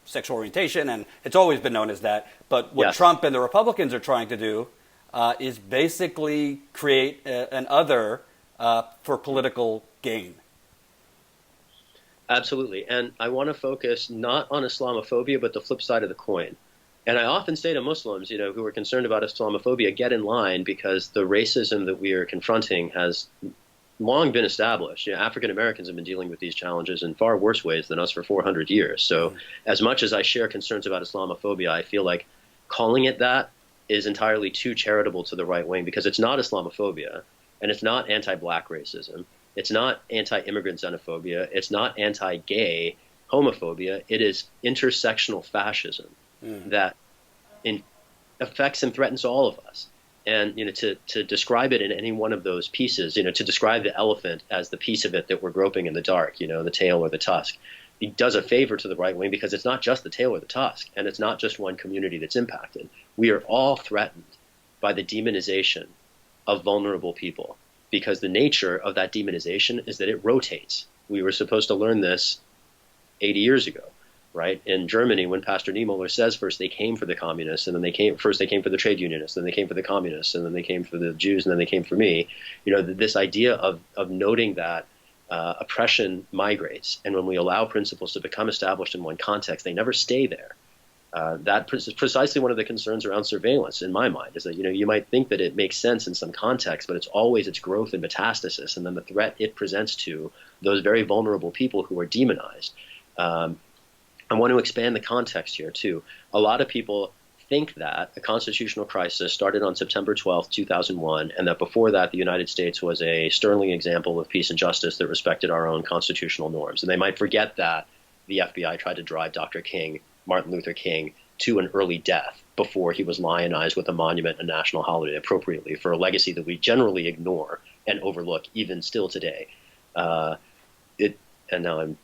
sexual orientation, and it's always been known as that. But what Trump and the Republicans are trying to do is basically create an other for political gain. Absolutely. And I want to focus not on Islamophobia, but the flip side of the coin. And I often say to Muslims, who are concerned about Islamophobia, get in line, because the racism that we are confronting has long been established. African Americans have been dealing with these challenges in far worse ways than us for 400 years. So as much as I share concerns about Islamophobia, I feel like calling it that is entirely too charitable to the right wing, because it's not Islamophobia, and it's not anti-black racism. It's not anti-immigrant xenophobia. It's not anti-gay homophobia. It is intersectional fascism that affects and threatens all of us. And to describe it in any one of those pieces, to describe the elephant as the piece of it that we're groping in the dark, the tail or the tusk, it does a favor to the right wing, because it's not just the tail or the tusk, and it's not just one community that's impacted. We are all threatened by the demonization of vulnerable people, because the nature of that demonization is that it rotates. We were supposed to learn this 80 years ago, right? In Germany, when Pastor Niemöller says first they came for the communists, and then they came for the trade unionists, then they came for the communists, and then they came for the Jews, and then they came for me. This idea of noting that oppression migrates, and when we allow principles to become established in one context, they never stay there. That's precisely one of the concerns around surveillance, in my mind, is that you might think that it makes sense in some context, but it's always its growth and metastasis, and then the threat it presents to those very vulnerable people who are demonized. I want to expand the context here too. A lot of people think that a constitutional crisis started on September 12th, 2001, and that before that the United States was a sterling example of peace and justice that respected our own constitutional norms. And they might forget that the FBI tried to drive Dr. King, Martin Luther King, to an early death before he was lionized with a monument and national holiday appropriately for a legacy that we generally ignore and overlook even still today. And now I'm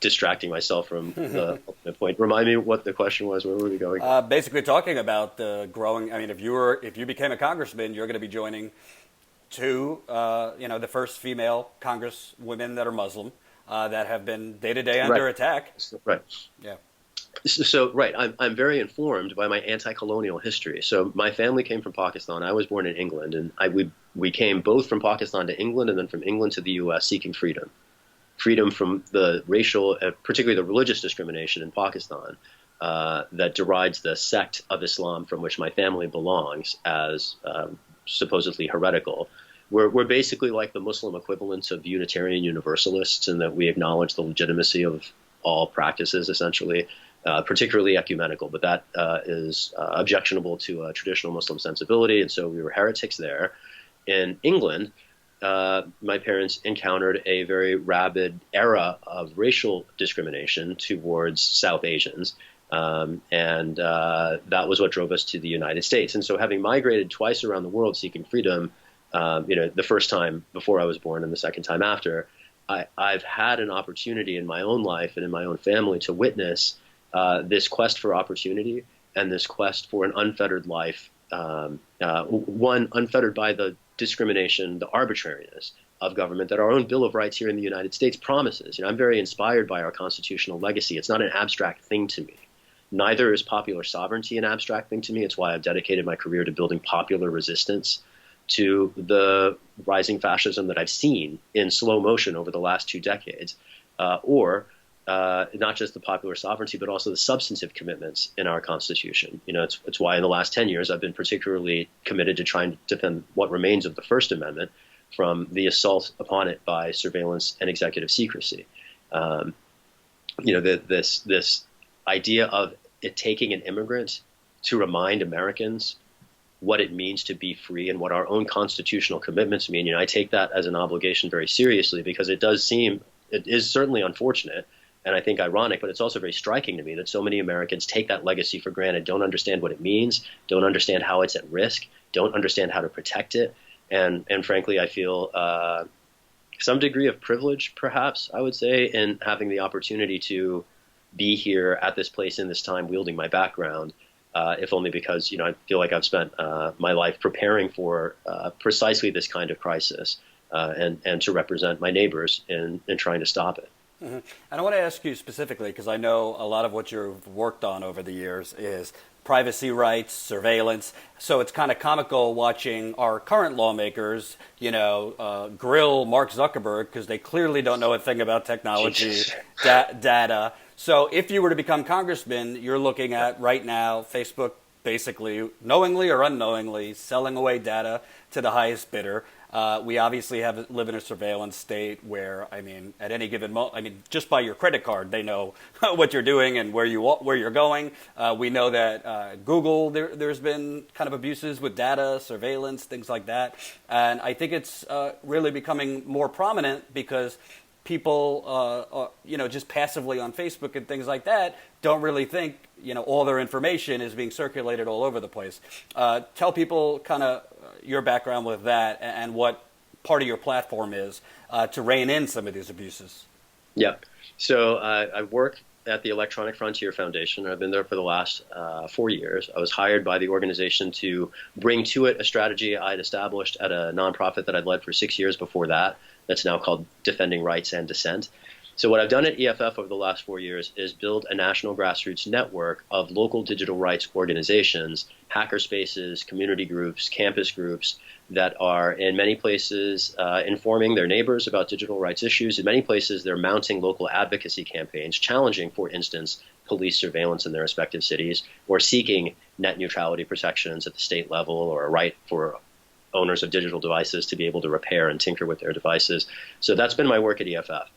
distracting myself from the ultimate point. Remind me what the question was. Where were we going? Basically talking about the growing, I mean, if you became a congressman, you're going to be joining the first female congresswomen that are Muslim that have been day to day under attack. Right. Yeah. So, right, I'm very informed by my anti-colonial history. So my family came from Pakistan. I was born in England, and we came both from Pakistan to England and then from England to the U.S. seeking freedom. Freedom from the racial, particularly the religious discrimination in Pakistan that derides the sect of Islam from which my family belongs as supposedly heretical. We're basically like the Muslim equivalents of Unitarian Universalists in that we acknowledge the legitimacy of all practices, essentially, particularly ecumenical, but that is objectionable to a traditional Muslim sensibility, and so we were heretics there. In England, my parents encountered a very rabid era of racial discrimination towards South Asians, and that was what drove us to the United States. And so having migrated twice around the world seeking freedom, the first time before I was born and the second time after, I've had an opportunity in my own life and in my own family to witness this quest for opportunity and this quest for an unfettered life, one unfettered by the discrimination, the arbitrariness of government that our own Bill of Rights here in the United States promises. I'm very inspired by our constitutional legacy. It's not an abstract thing to me. Neither is popular sovereignty an abstract thing to me. It's why I've dedicated my career to building popular resistance to the rising fascism that I've seen in slow motion over the last 2 decades, or not just the popular sovereignty, but also the substantive commitments in our Constitution. It's why in the last 10 years I've been particularly committed to trying to defend what remains of the First Amendment from the assault upon it by surveillance and executive secrecy. This idea of it taking an immigrant to remind Americans what it means to be free and what our own constitutional commitments mean. I take that as an obligation very seriously because it is certainly unfortunate and I think ironic, but it's also very striking to me that so many Americans take that legacy for granted, don't understand what it means, don't understand how it's at risk, don't understand how to protect it. And frankly, I feel some degree of privilege, perhaps, I would say, in having the opportunity to be here at this place in this time wielding my background, if only because, I feel like I've spent my life preparing for precisely this kind of crisis and to represent my neighbors in trying to stop it. Mm-hmm. And I want to ask you specifically, because I know a lot of what you've worked on over the years is privacy rights, surveillance. So it's kind of comical watching our current lawmakers, grill Mark Zuckerberg because they clearly don't know a thing about technology, data. So if you were to become congressman, you're looking at right now Facebook basically knowingly or unknowingly selling away data to the highest bidder. We obviously live in a surveillance state where, at any given moment, just by your credit card, they know what you're doing and where you're going. We know that Google, there's been kind of abuses with data, surveillance, things like that. And I think it's really becoming more prominent because people, just passively on Facebook and things like that, don't really think, all their information is being circulated all over the place. Tell people kind of your background with that and what part of your platform is to rein in some of these abuses. Yeah. So I work at the Electronic Frontier Foundation. I've been there for the last 4 years. I was hired by the organization to bring to it a strategy I'd established at a nonprofit that I'd led for 6 years before that. That's now called Defending Rights and Dissent. So what I've done at EFF over the last 4 years is build a national grassroots network of local digital rights organizations, hacker spaces, community groups, campus groups that are in many places informing their neighbors about digital rights issues. In many places, they're mounting local advocacy campaigns, challenging, for instance, police surveillance in their respective cities, or seeking net neutrality protections at the state level, or a right for owners of digital devices to be able to repair and tinker with their devices. So that's been my work at EFF,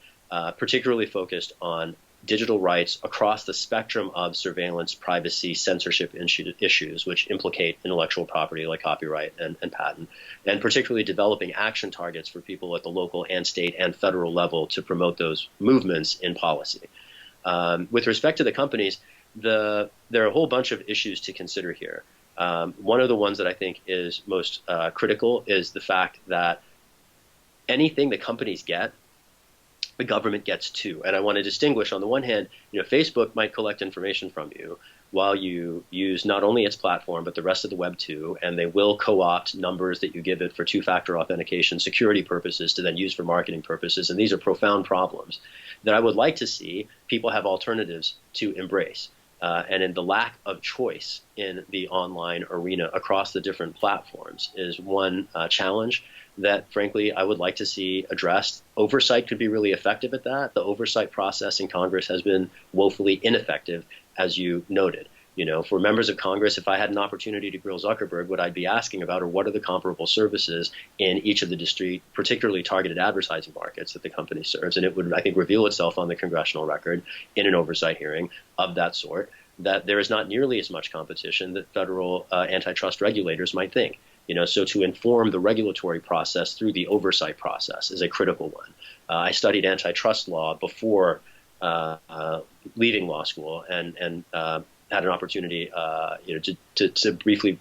particularly focused on digital rights across the spectrum of surveillance, privacy, censorship issues, which implicate intellectual property like copyright and patent, and particularly developing action targets for people at the local and state and federal level to promote those movements in policy. With respect to the companies, there are a whole bunch of issues to consider here. One of the ones that I think is most critical is the fact that anything the companies get, the government gets too. And I want to distinguish, on the one hand, Facebook might collect information from you while you use not only its platform, but the rest of the web too, and they will co-opt numbers that you give it for two-factor authentication security purposes to then use for marketing purposes. And these are profound problems that I would like to see people have alternatives to embrace. And in the lack of choice in the online arena across the different platforms is one challenge that, frankly, I would like to see addressed. Oversight could be really effective at that. The oversight process in Congress has been woefully ineffective, as you noted. For members of Congress, if I had an opportunity to grill Zuckerberg, what I'd be asking about are what are the comparable services in each of the particularly targeted advertising markets that the company serves. And it would, I think, reveal itself on the congressional record in an oversight hearing of that sort, that there is not nearly as much competition that federal antitrust regulators might think. So to inform the regulatory process through the oversight process is a critical one. I studied antitrust law before leaving law school, and had an opportunity, to briefly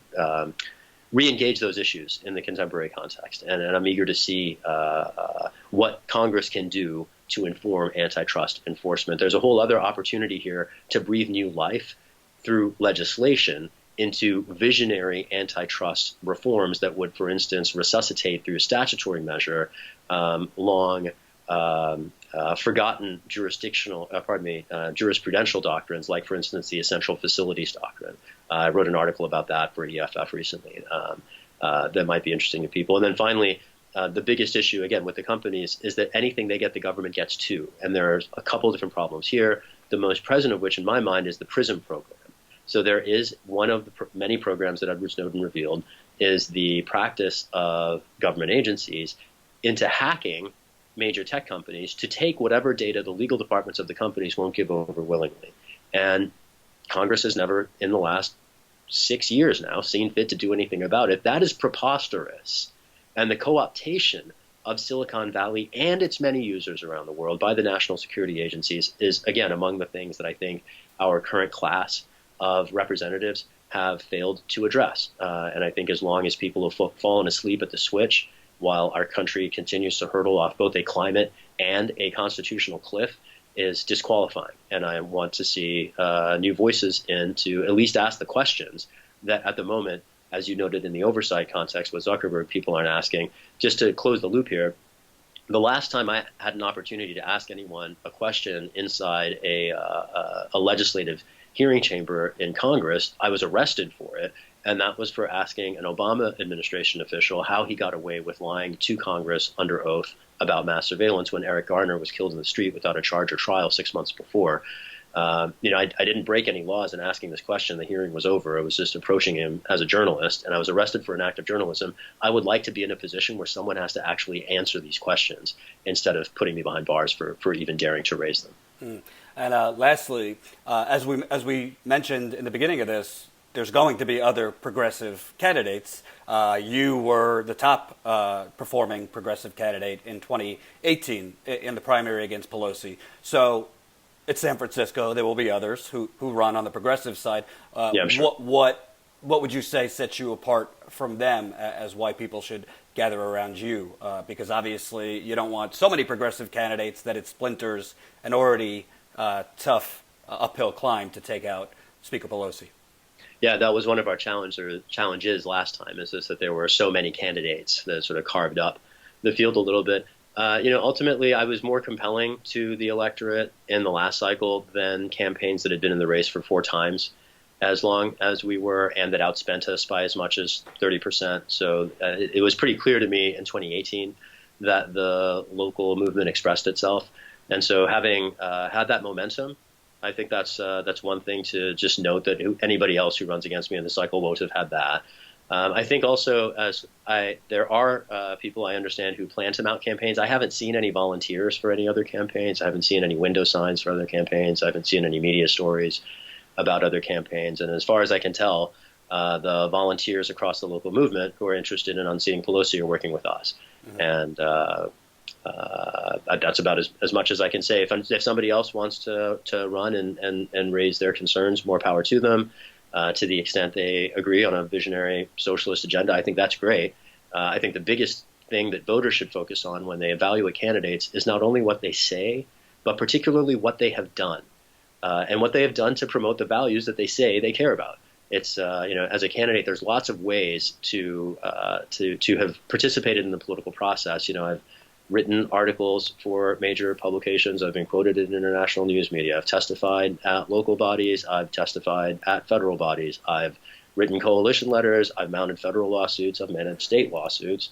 re-engage those issues in the contemporary context. And I'm eager to see what Congress can do to inform antitrust enforcement. There's a whole other opportunity here to breathe new life through legislation into visionary antitrust reforms that would, for instance, resuscitate through a statutory measure long forgotten jurisprudential doctrines, like, for instance, the essential facilities doctrine. I wrote an article about that for EFF recently that might be interesting to people. And then finally, the biggest issue, again, with the companies is that anything they get, the government gets too. And there's a couple different problems here, the most present of which, in my mind, is the PRISM program. So there is one of the many programs that Edward Snowden revealed is the practice of government agencies into hacking major tech companies to take whatever data the legal departments of the companies won't give over willingly. And Congress has never, in the last 6 years now, seen fit to do anything about it. That is preposterous. And the co-optation of Silicon Valley and its many users around the world by the national security agencies is, again, among the things that I think our current class of representatives have failed to address. And I think as long as people have fallen asleep at the switch while our country continues to hurtle off both a climate and a constitutional cliff is disqualifying. And I want to see new voices in to at least ask the questions that at the moment, as you noted in the oversight context with Zuckerberg, people aren't asking. Just to close the loop here, the last time I had an opportunity to ask anyone a question inside a legislative hearing chamber in Congress, I was arrested for it. And that was for asking an Obama administration official how he got away with lying to Congress under oath about mass surveillance when Eric Garner was killed in the street without a charge or trial 6 months before. I didn't break any laws in asking this question. The hearing was over. I was just approaching him as a journalist, and I was arrested for an act of journalism. I would like to be in a position where someone has to actually answer these questions instead of putting me behind bars for even daring to raise them. And lastly, as we mentioned in the beginning of this, there's going to be other progressive candidates. You were the top performing progressive candidate in 2018 in the primary against Pelosi. So it's San Francisco. There will be others who run on the progressive side. Yeah, I'm sure. What would you say sets you apart from them as why people should gather around you? Because obviously you don't want so many progressive candidates that it splinters an already tough uphill climb to take out Speaker Pelosi. Yeah, that was one of our challenges last time, is that there were so many candidates that sort of carved up the field a little bit. Ultimately, I was more compelling to the electorate in the last cycle than campaigns that had been in the race for 4 times as long as we were, and that outspent us by as much as 30%. So it was pretty clear to me in 2018 that the local movement expressed itself. And so having had that momentum, I think that's one thing to just note, that anybody else who runs against me in the cycle won't have had that. I think also, there are people I understand who plan to mount campaigns. I haven't seen any volunteers for any other campaigns. I haven't seen any window signs for other campaigns. I haven't seen any media stories about other campaigns. And as far as I can tell, the volunteers across the local movement who are interested in unseating Pelosi are working with us. Mm-hmm. And that's about as much as I can say. If somebody else wants to run and raise their concerns, more power to them. To the extent they agree on a visionary socialist agenda, I think that's great. I think the biggest thing that voters should focus on when they evaluate candidates is not only what they say, but particularly what they have done, and what they have done to promote the values that they say they care about. It's as a candidate, there's lots of ways to have participated in the political process. I've written articles for major publications. I've been quoted in international news media. I've testified at local bodies. I've testified at federal bodies. I've written coalition letters. I've mounted federal lawsuits. I've managed state lawsuits,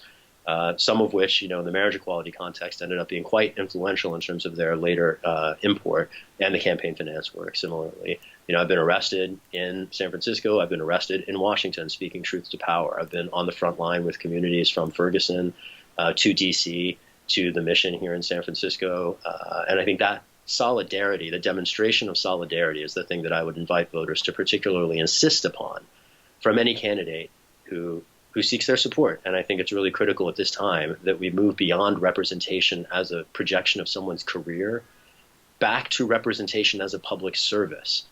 some of which, in the marriage equality context, ended up being quite influential in terms of their later import, and the campaign finance work similarly. I've been arrested in San Francisco. I've been arrested in Washington speaking truth to power. I've been on the front line with communities from Ferguson to D.C., to the mission here in San Francisco. And I think that solidarity, the demonstration of solidarity, is the thing that I would invite voters to particularly insist upon from any candidate who seeks their support. And I think it's really critical at this time that we move beyond representation as a projection of someone's career back to representation as a public service.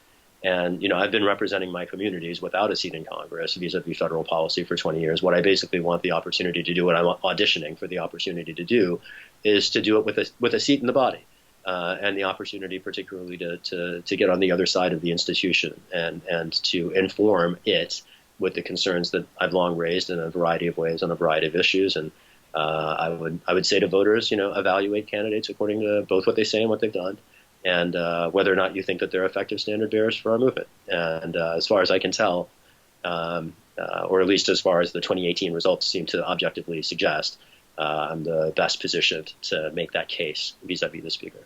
And, I've been representing my communities without a seat in Congress vis-a-vis federal policy for 20 years. What I basically want the opportunity to do, what I'm auditioning for the opportunity to do, is to do it with a seat in the body, and the opportunity particularly to get on the other side of the institution and to inform it with the concerns that I've long raised in a variety of ways on a variety of issues. And I would say to voters, evaluate candidates according to both what they say and what they've done, and whether or not you think that they're effective standard bearers for our movement. And as far as I can tell, or at least as far as the 2018 results seem to objectively suggest, I'm the best positioned to make that case vis-a-vis the speaker.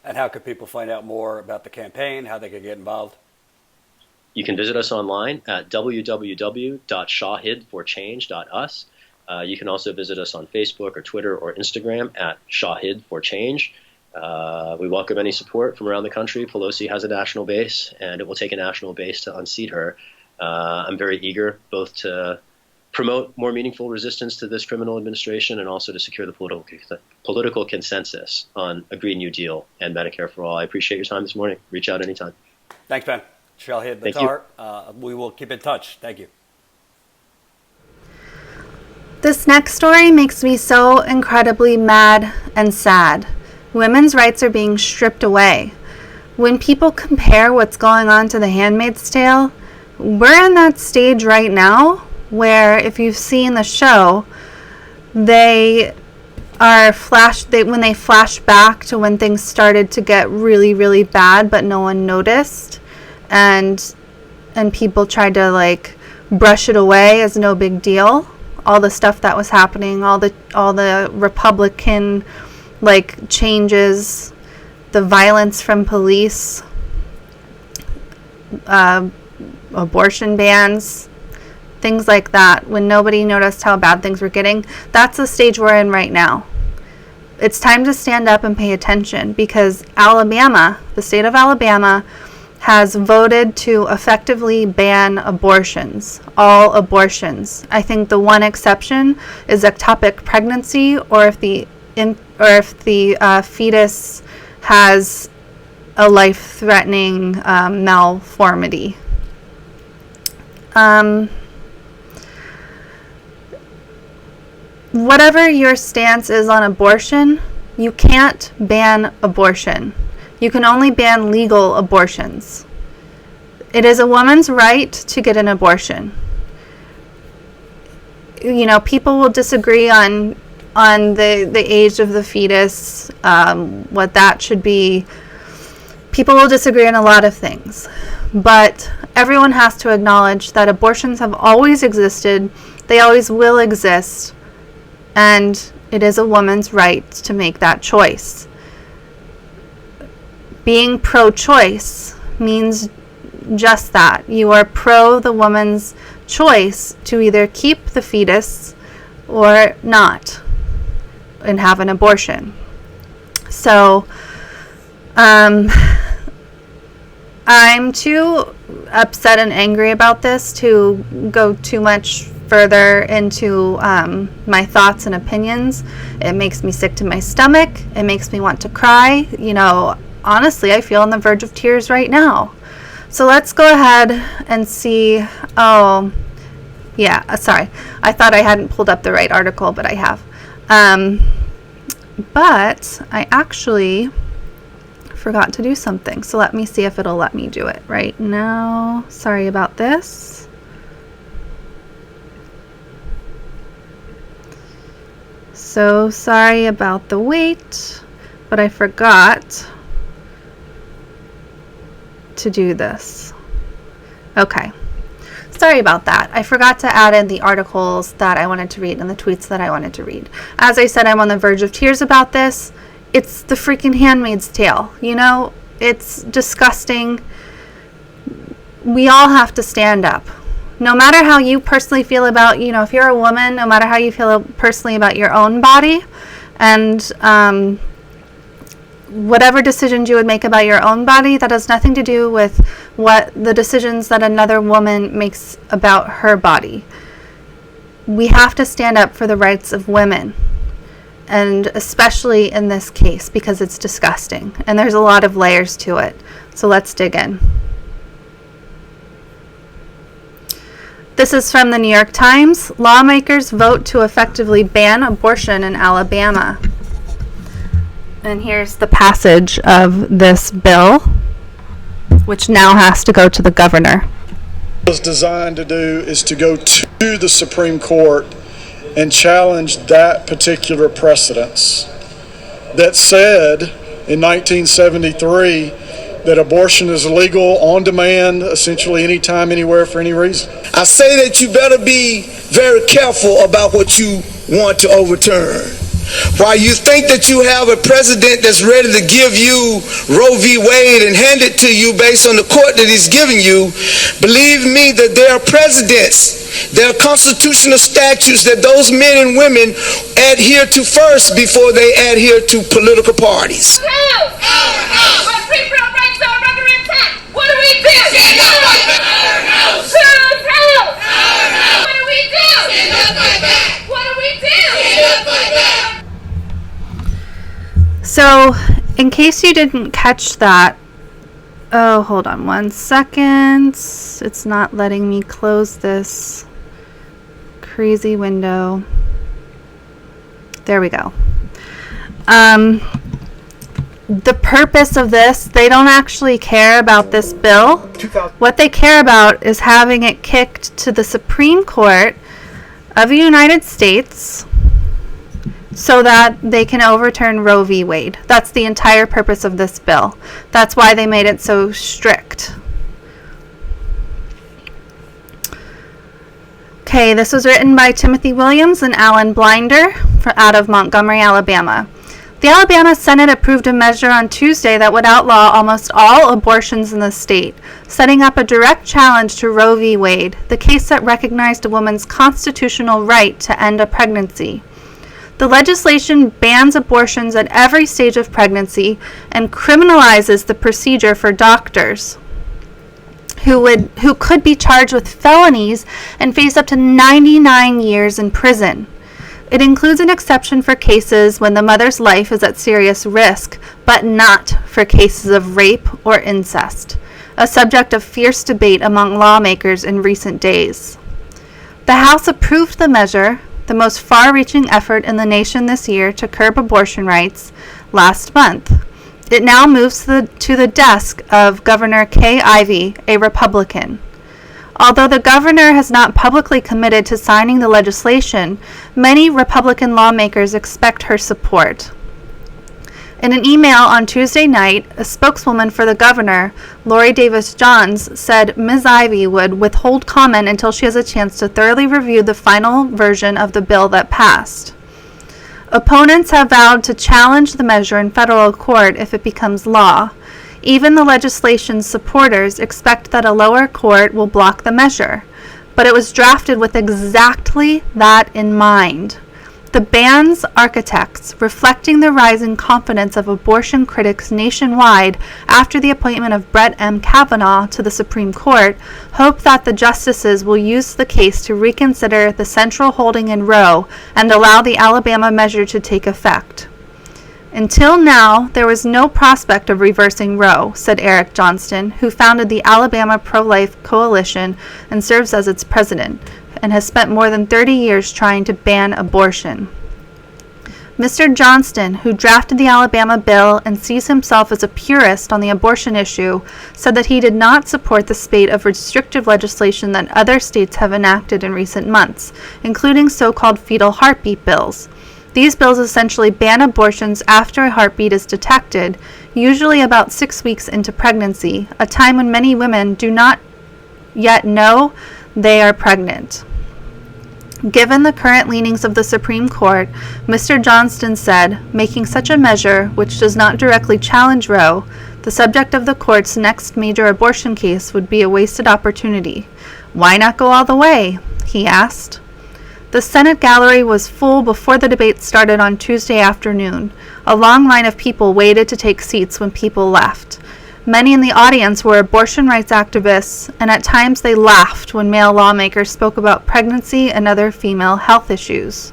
And how could people find out more about the campaign, how they could get involved? You can visit us online at www.shahidforchange.us. You can also visit us on Facebook or Twitter or Instagram at shahidforchange. We welcome any support from around the country. Pelosi has a national base, and it will take a national base to unseat her. I'm very eager both to promote more meaningful resistance to this criminal administration and also to secure the political consensus on a Green New Deal and Medicare for all. I appreciate your time this morning. Reach out anytime. Thanks, Ben. Shahid Buttar. We will keep in touch. Thank you. This next story makes me so incredibly mad and sad. Women's rights are being stripped away. When people compare what's going on to The Handmaid's Tale, we're in that stage right now where, if you've seen the show, when they flash back to when things started to get really, really bad, but no one noticed, and people tried to brush it away as no big deal. All the stuff that was happening, all the Republican changes, the violence from police, abortion bans, things like that, when nobody noticed how bad things were getting. That's the stage we're in right now. It's time to stand up and pay attention, because Alabama, the state of Alabama, has voted to effectively ban abortions, all abortions. I think the one exception is ectopic pregnancy, or if the fetus has a life-threatening malformity. Whatever your stance is on abortion, you can't ban abortion. You can only ban legal abortions. It is a woman's right to get an abortion. People will disagree on on the age of the fetus, what that should be. People will disagree on a lot of things, but everyone has to acknowledge that abortions have always existed, they always will exist, and it is a woman's right to make that choice. Being pro-choice means just that. You are pro the woman's choice to either keep the fetus or not and have an abortion. So, I'm too upset and angry about this to go too much further into my thoughts and opinions. It makes me sick to my stomach. It makes me want to cry. Honestly, I feel on the verge of tears right now. So let's go ahead and see. Oh, yeah, sorry. I thought I hadn't pulled up the right article, but I have. But I actually forgot to do something. So let me see if it'll let me do it right now. Sorry about this. So sorry about the wait, but I forgot to do this. Okay. Sorry about that. I forgot to add in the articles that I wanted to read and the tweets that I wanted to read. As I said, I'm on the verge of tears about this. It's the freaking Handmaid's Tale. It's disgusting. We all have to stand up. No matter how you personally feel about, if you're a woman, no matter how you feel personally about your own body, and whatever decisions you would make about your own body, that has nothing to do with what the decisions that another woman makes about her body. We have to stand up for the rights of women, and especially in this case, because it's disgusting and there's a lot of layers to it. So let's dig in. This is from the New York Times. Lawmakers vote to effectively ban abortion in Alabama. And here's the passage of this bill, which now has to go to the governor. What it's designed to do is to go to the Supreme Court and challenge that particular precedence that said in 1973 that abortion is legal on demand, essentially anytime, anywhere, for any reason. I say that you better be very careful about what you want to overturn. While you think that you have a president that's ready to give you Roe v. Wade and hand it to you based on the court that he's giving you, believe me that there are presidents, there are constitutional statutes that those men and women adhere to first before they adhere to political parties. What do we do? Stand up, fight back. Who's who? What do we do? Stand up, fight back. What do we do? Stand up, fight back. So, in case you didn't catch that, hold on 1 second. It's not letting me close this crazy window. There we go. The purpose of this, they don't actually care about this bill. What they care about is having it kicked to the Supreme Court of the United States so that they can overturn Roe v. Wade. That's the entire purpose of this bill. That's why they made it so strict. Okay, this was written by Timothy Williams and Alan Blinder out of Montgomery, Alabama. The Alabama Senate approved a measure on Tuesday that would outlaw almost all abortions in the state, setting up a direct challenge to Roe v. Wade, the case that recognized a woman's constitutional right to end a pregnancy. The legislation bans abortions at every stage of pregnancy and criminalizes the procedure for doctors who could be charged with felonies and face up to 99 years in prison. It includes an exception for cases when the mother's life is at serious risk, but not for cases of rape or incest, a subject of fierce debate among lawmakers in recent days. The House approved the measure, the most far-reaching effort in the nation this year to curb abortion rights, last month. It now moves to the desk of Governor Kay Ivey, a Republican. Although the governor has not publicly committed to signing the legislation, many Republican lawmakers expect her support. In an email on Tuesday night, a spokeswoman for the governor, Lori Davis Johns, said Ms. Ivey would withhold comment until she has a chance to thoroughly review the final version of the bill that passed. Opponents have vowed to challenge the measure in federal court if it becomes law. Even the legislation's supporters expect that a lower court will block the measure, but it was drafted with exactly that in mind. The ban's architects, reflecting the rising confidence of abortion critics nationwide after the appointment of Brett M. Kavanaugh to the Supreme Court, hope that the justices will use the case to reconsider the central holding in Roe and allow the Alabama measure to take effect. Until now, there was no prospect of reversing Roe, said Eric Johnston, who founded the Alabama Pro-Life Coalition and serves as its president, and has spent more than 30 years trying to ban abortion. Mr. Johnston, who drafted the Alabama bill and sees himself as a purist on the abortion issue, said that he did not support the spate of restrictive legislation that other states have enacted in recent months, including so-called fetal heartbeat bills. These bills essentially ban abortions after a heartbeat is detected, usually about 6 weeks into pregnancy, a time when many women do not yet know they are pregnant. Given the current leanings of the Supreme Court, Mr. Johnston said, making such a measure, which does not directly challenge Roe, the subject of the court's next major abortion case would be a wasted opportunity. Why not go all the way? He asked. The Senate gallery was full before the debate started on Tuesday afternoon. A long line of people waited to take seats when people left. Many in the audience were abortion rights activists, and at times they laughed when male lawmakers spoke about pregnancy and other female health issues.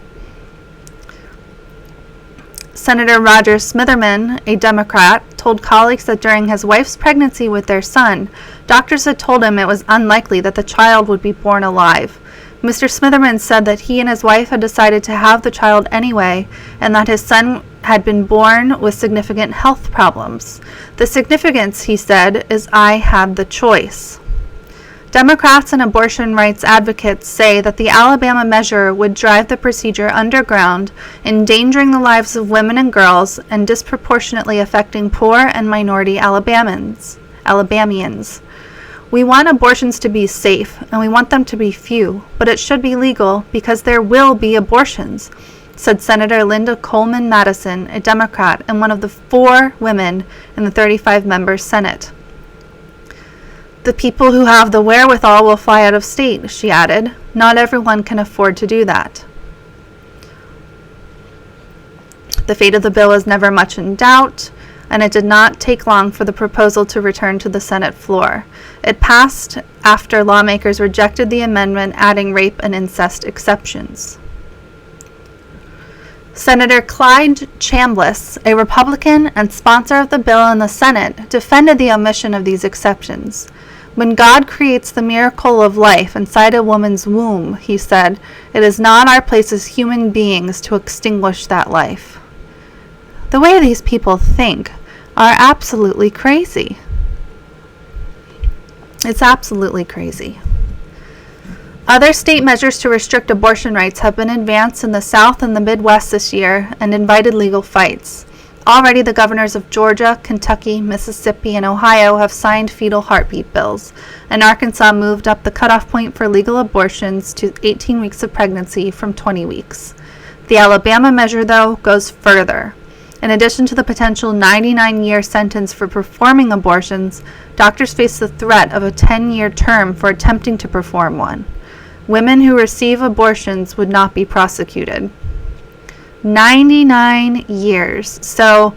Senator Roger Smitherman, a Democrat, told colleagues that during his wife's pregnancy with their son, doctors had told him it was unlikely that the child would be born alive. Mr. Smitherman said that he and his wife had decided to have the child anyway, and that his son had been born with significant health problems. The significance, he said, is I had the choice. Democrats and abortion rights advocates say that the Alabama measure would drive the procedure underground, endangering the lives of women and girls and disproportionately affecting poor and minority Alabamians. We want abortions to be safe, and we want them to be few, but it should be legal because there will be abortions, said Senator Linda Coleman Madison, a Democrat and one of the 4 women in the 35-member Senate. The people who have the wherewithal will fly out of state, she added. Not everyone can afford to do that. The fate of the bill is never much in doubt, and it did not take long for the proposal to return to the Senate floor. It passed after lawmakers rejected the amendment adding rape and incest exceptions. Senator Clyde Chambliss, a Republican and sponsor of the bill in the Senate, defended the omission of these exceptions. When God creates the miracle of life inside a woman's womb, he said, it is not our place as human beings to extinguish that life. The way these people think are absolutely crazy. It's absolutely crazy. Other state measures to restrict abortion rights have been advanced in the South and the Midwest this year and invited legal fights. Already the governors of Georgia, Kentucky, Mississippi, and Ohio have signed fetal heartbeat bills, and Arkansas moved up the cutoff point for legal abortions to 18 weeks of pregnancy from 20 weeks. The Alabama measure, though, goes further. In addition to the potential 99-year sentence for performing abortions, doctors face the threat of a 10-year term for attempting to perform one. Women who receive abortions would not be prosecuted. 99 years. So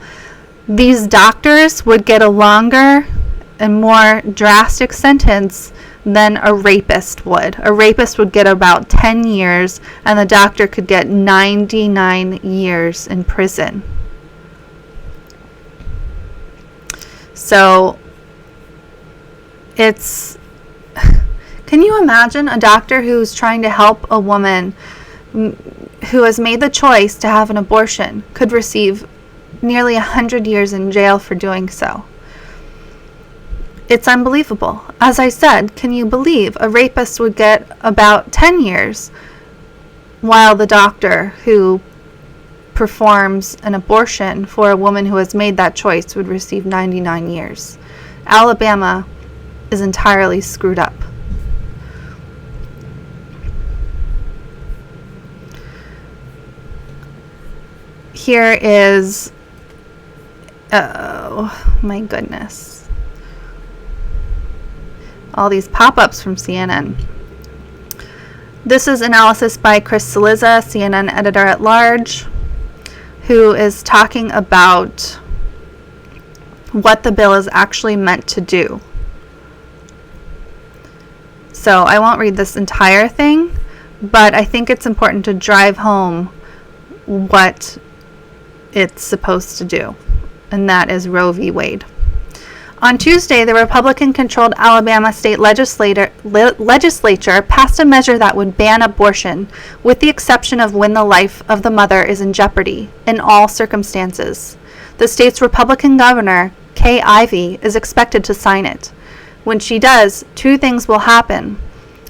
these doctors would get a longer and more drastic sentence than a rapist would. A rapist would get about 10 years, and the doctor could get 99 years in prison. So it's, can you imagine a doctor who's trying to help a woman who has made the choice to have an abortion could receive nearly 100 years in jail for doing so? It's unbelievable. As I said, can you believe a rapist would get about 10 years while the doctor who performs an abortion for a woman who has made that choice would receive 99 years? Alabama is entirely screwed up. Here is, oh my goodness, all these pop-ups from CNN. This is analysis by Chris Cillizza, CNN editor-at-large, who is talking about what the bill is actually meant to do. So I won't read this entire thing, but I think it's important to drive home what it's supposed to do, and that is Roe v. Wade. On Tuesday, the Republican-controlled Alabama state legislature passed a measure that would ban abortion, with the exception of when the life of the mother is in jeopardy, in all circumstances. The state's Republican governor, Kay Ivey, is expected to sign it. When she does, two things will happen.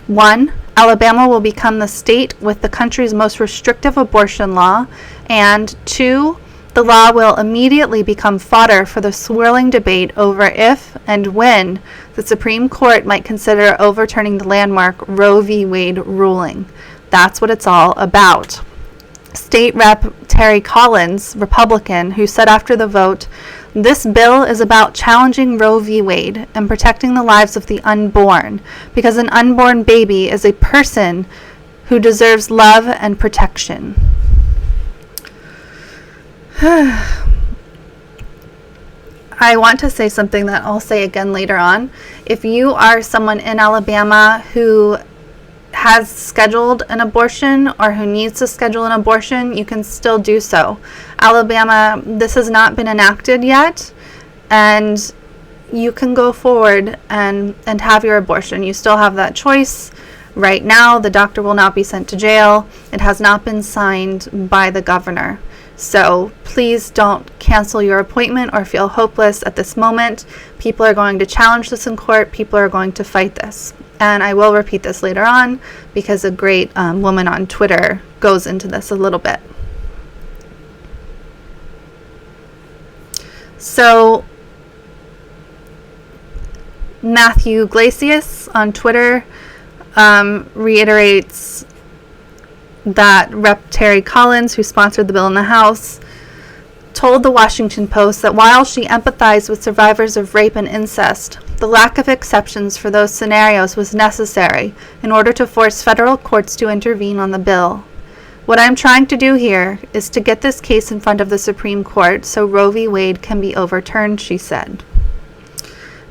One, Alabama will become the state with the country's most restrictive abortion law, and two, the law will immediately become fodder for the swirling debate over if and when the Supreme Court might consider overturning the landmark Roe v. Wade ruling. That's what it's all about. State Rep. Terry Collins, Republican, who said after the vote, "This bill is about challenging Roe v. Wade and protecting the lives of the unborn, because an unborn baby is a person who deserves love and protection." I want to say something that I'll say again later on. If you are someone in Alabama who has scheduled an abortion or who needs to schedule an abortion, you can still do so. Alabama, this has not been enacted yet, and you can go forward and have your abortion. You still have that choice. Right now, the doctor will not be sent to jail. It has not been signed by the governor. So please don't cancel your appointment or feel hopeless at this moment. People are going to challenge this in court. People are going to fight this. And I will repeat this later on because a great woman on Twitter goes into this a little bit. So Matthew Glacius on Twitter reiterates that Rep. Terry Collins, who sponsored the bill in the House, told the Washington Post that while she empathized with survivors of rape and incest, the lack of exceptions for those scenarios was necessary in order to force federal courts to intervene on the bill. "What I'm trying to do here is to get this case in front of the Supreme Court so Roe v. Wade can be overturned," she said.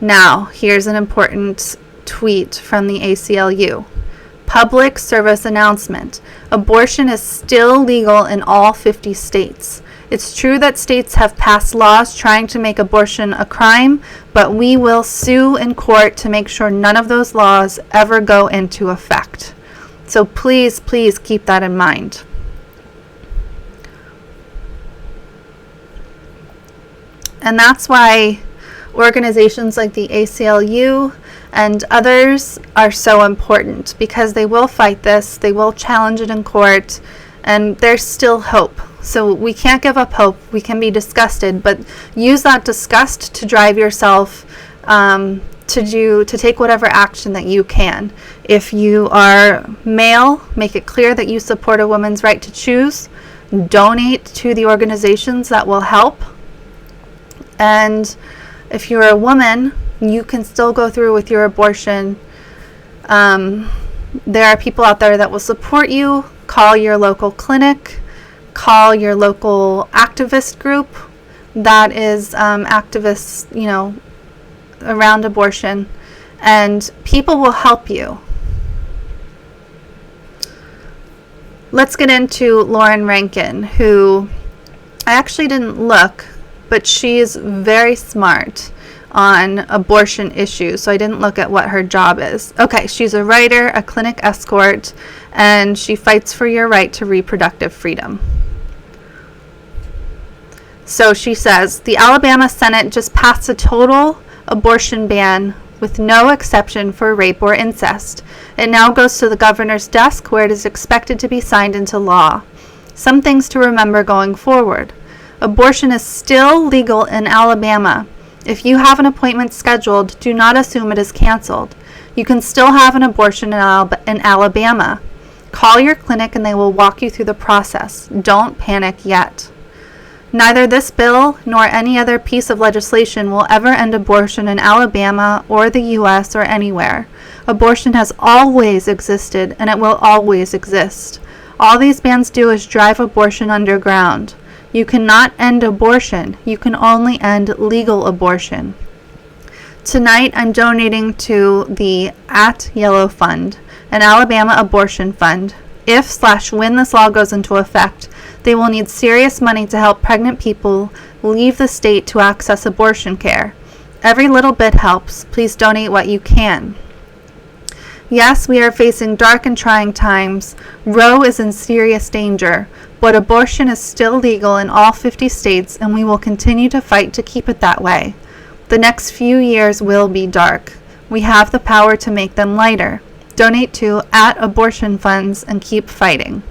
Now, here's an important tweet from the ACLU. Public service announcement. Abortion is still legal in all 50 states. It's true that states have passed laws trying to make abortion a crime, but we will sue in court to make sure none of those laws ever go into effect. So please, please keep that in mind. And that's why organizations like the ACLU and others are so important, because they will fight this, they will challenge it in court, and there's still hope. So we can't give up hope. We can be disgusted, but use that disgust to drive yourself to take whatever action that you can. If you are male, make it clear that you support a woman's right to choose. Donate to the organizations that will help. And if you're a woman, you can still go through with your abortion. There are people out there that will support you. Call your local clinic. Call your local activist group that is activists, around abortion, and people will help you. Let's get into Lauren Rankin, who I actually didn't look, but she's very smart on abortion issues, so I didn't look at what her job is. Okay, she's a writer, a clinic escort, and she fights for your right to reproductive freedom. So she says, the Alabama Senate just passed a total abortion ban with no exception for rape or incest. It now goes to the governor's desk where it is expected to be signed into law. Some things to remember going forward. Abortion is still legal in Alabama. If you have an appointment scheduled, do not assume it is canceled. You can still have an abortion in Alabama. Call your clinic and they will walk you through the process. Don't panic yet. Neither this bill nor any other piece of legislation will ever end abortion in Alabama or the U.S. or anywhere. Abortion has always existed and it will always exist. All these bans do is drive abortion underground. You cannot end abortion. You can only end legal abortion. Tonight, I'm donating to the @Yellow Fund, an Alabama abortion fund. If/when this law goes into effect, they will need serious money to help pregnant people leave the state to access abortion care. Every little bit helps. Please donate what you can. Yes, we are facing dark and trying times. Roe is in serious danger, but abortion is still legal in all 50 states, and we will continue to fight to keep it that way. The next few years will be dark. We have the power to make them lighter. Donate to @Abortion Funds and keep fighting.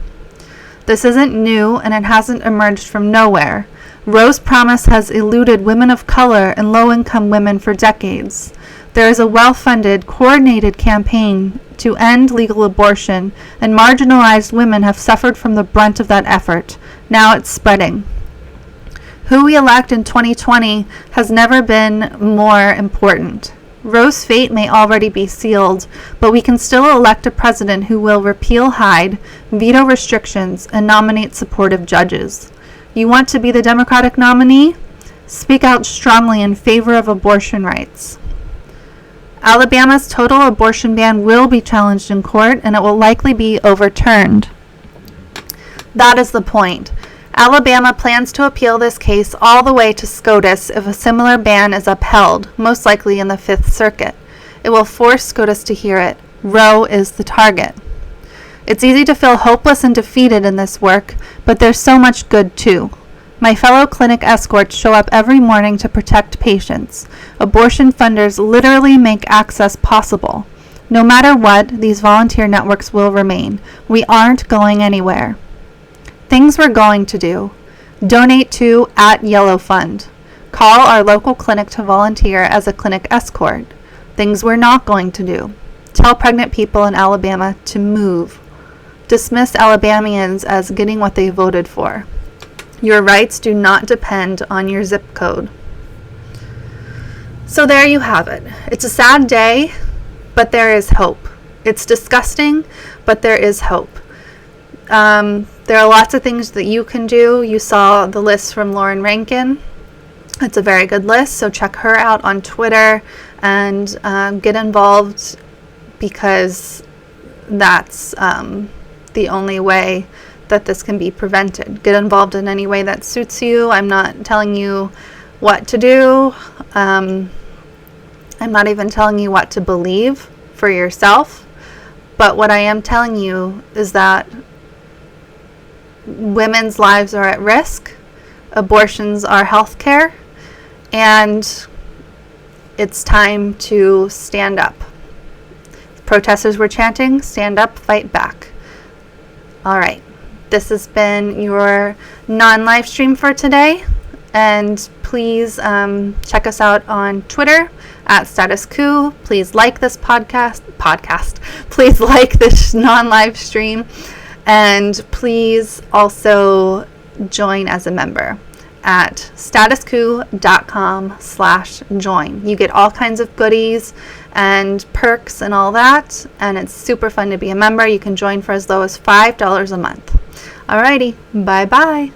This isn't new, and it hasn't emerged from nowhere. Roe's promise has eluded women of color and low-income women for decades. There is a well-funded, coordinated campaign to end legal abortion, and marginalized women have suffered from the brunt of that effort. Now it's spreading. Who we elect in 2020 has never been more important. Roe's fate may already be sealed, but we can still elect a president who will repeal Hyde, veto restrictions, and nominate supportive judges. You want to be the Democratic nominee? Speak out strongly in favor of abortion rights. Alabama's total abortion ban will be challenged in court, and it will likely be overturned. That is the point. Alabama plans to appeal this case all the way to SCOTUS if a similar ban is upheld, most likely in the Fifth Circuit. It will force SCOTUS to hear it. Roe is the target. It's easy to feel hopeless and defeated in this work, but there's so much good too. My fellow clinic escorts show up every morning to protect patients. Abortion funders literally make access possible. No matter what, these volunteer networks will remain. We aren't going anywhere. Things we're going to do. Donate to @Yellow Fund. Call our local clinic to volunteer as a clinic escort. Things we're not going to do. Tell pregnant people in Alabama to move. Dismiss Alabamians as getting what they voted for. Your rights do not depend on your zip code. So there you have it. It's a sad day, but there is hope. It's disgusting, but there is hope. There are lots of things that you can do. You saw the list from Lauren Rankin. It's a very good list, so check her out on Twitter and get involved, because that's the only way that this can be prevented. Get involved in any way that suits you. I'm not telling you what to do. I'm not even telling you what to believe for yourself. But what I am telling you is that women's lives are at risk. Abortions are health care. And it's time to stand up. Protesters were chanting, "Stand up, fight back." All right. This has been your non-live stream for today, and please check us out on Twitter @StatusQuo. Please like this podcast. Please like this non-live stream, and please also join as a member at statusquo.com/join. You get all kinds of goodies and perks and all that, and it's super fun to be a member. You can join for as low as $5 a month. Alrighty, bye-bye.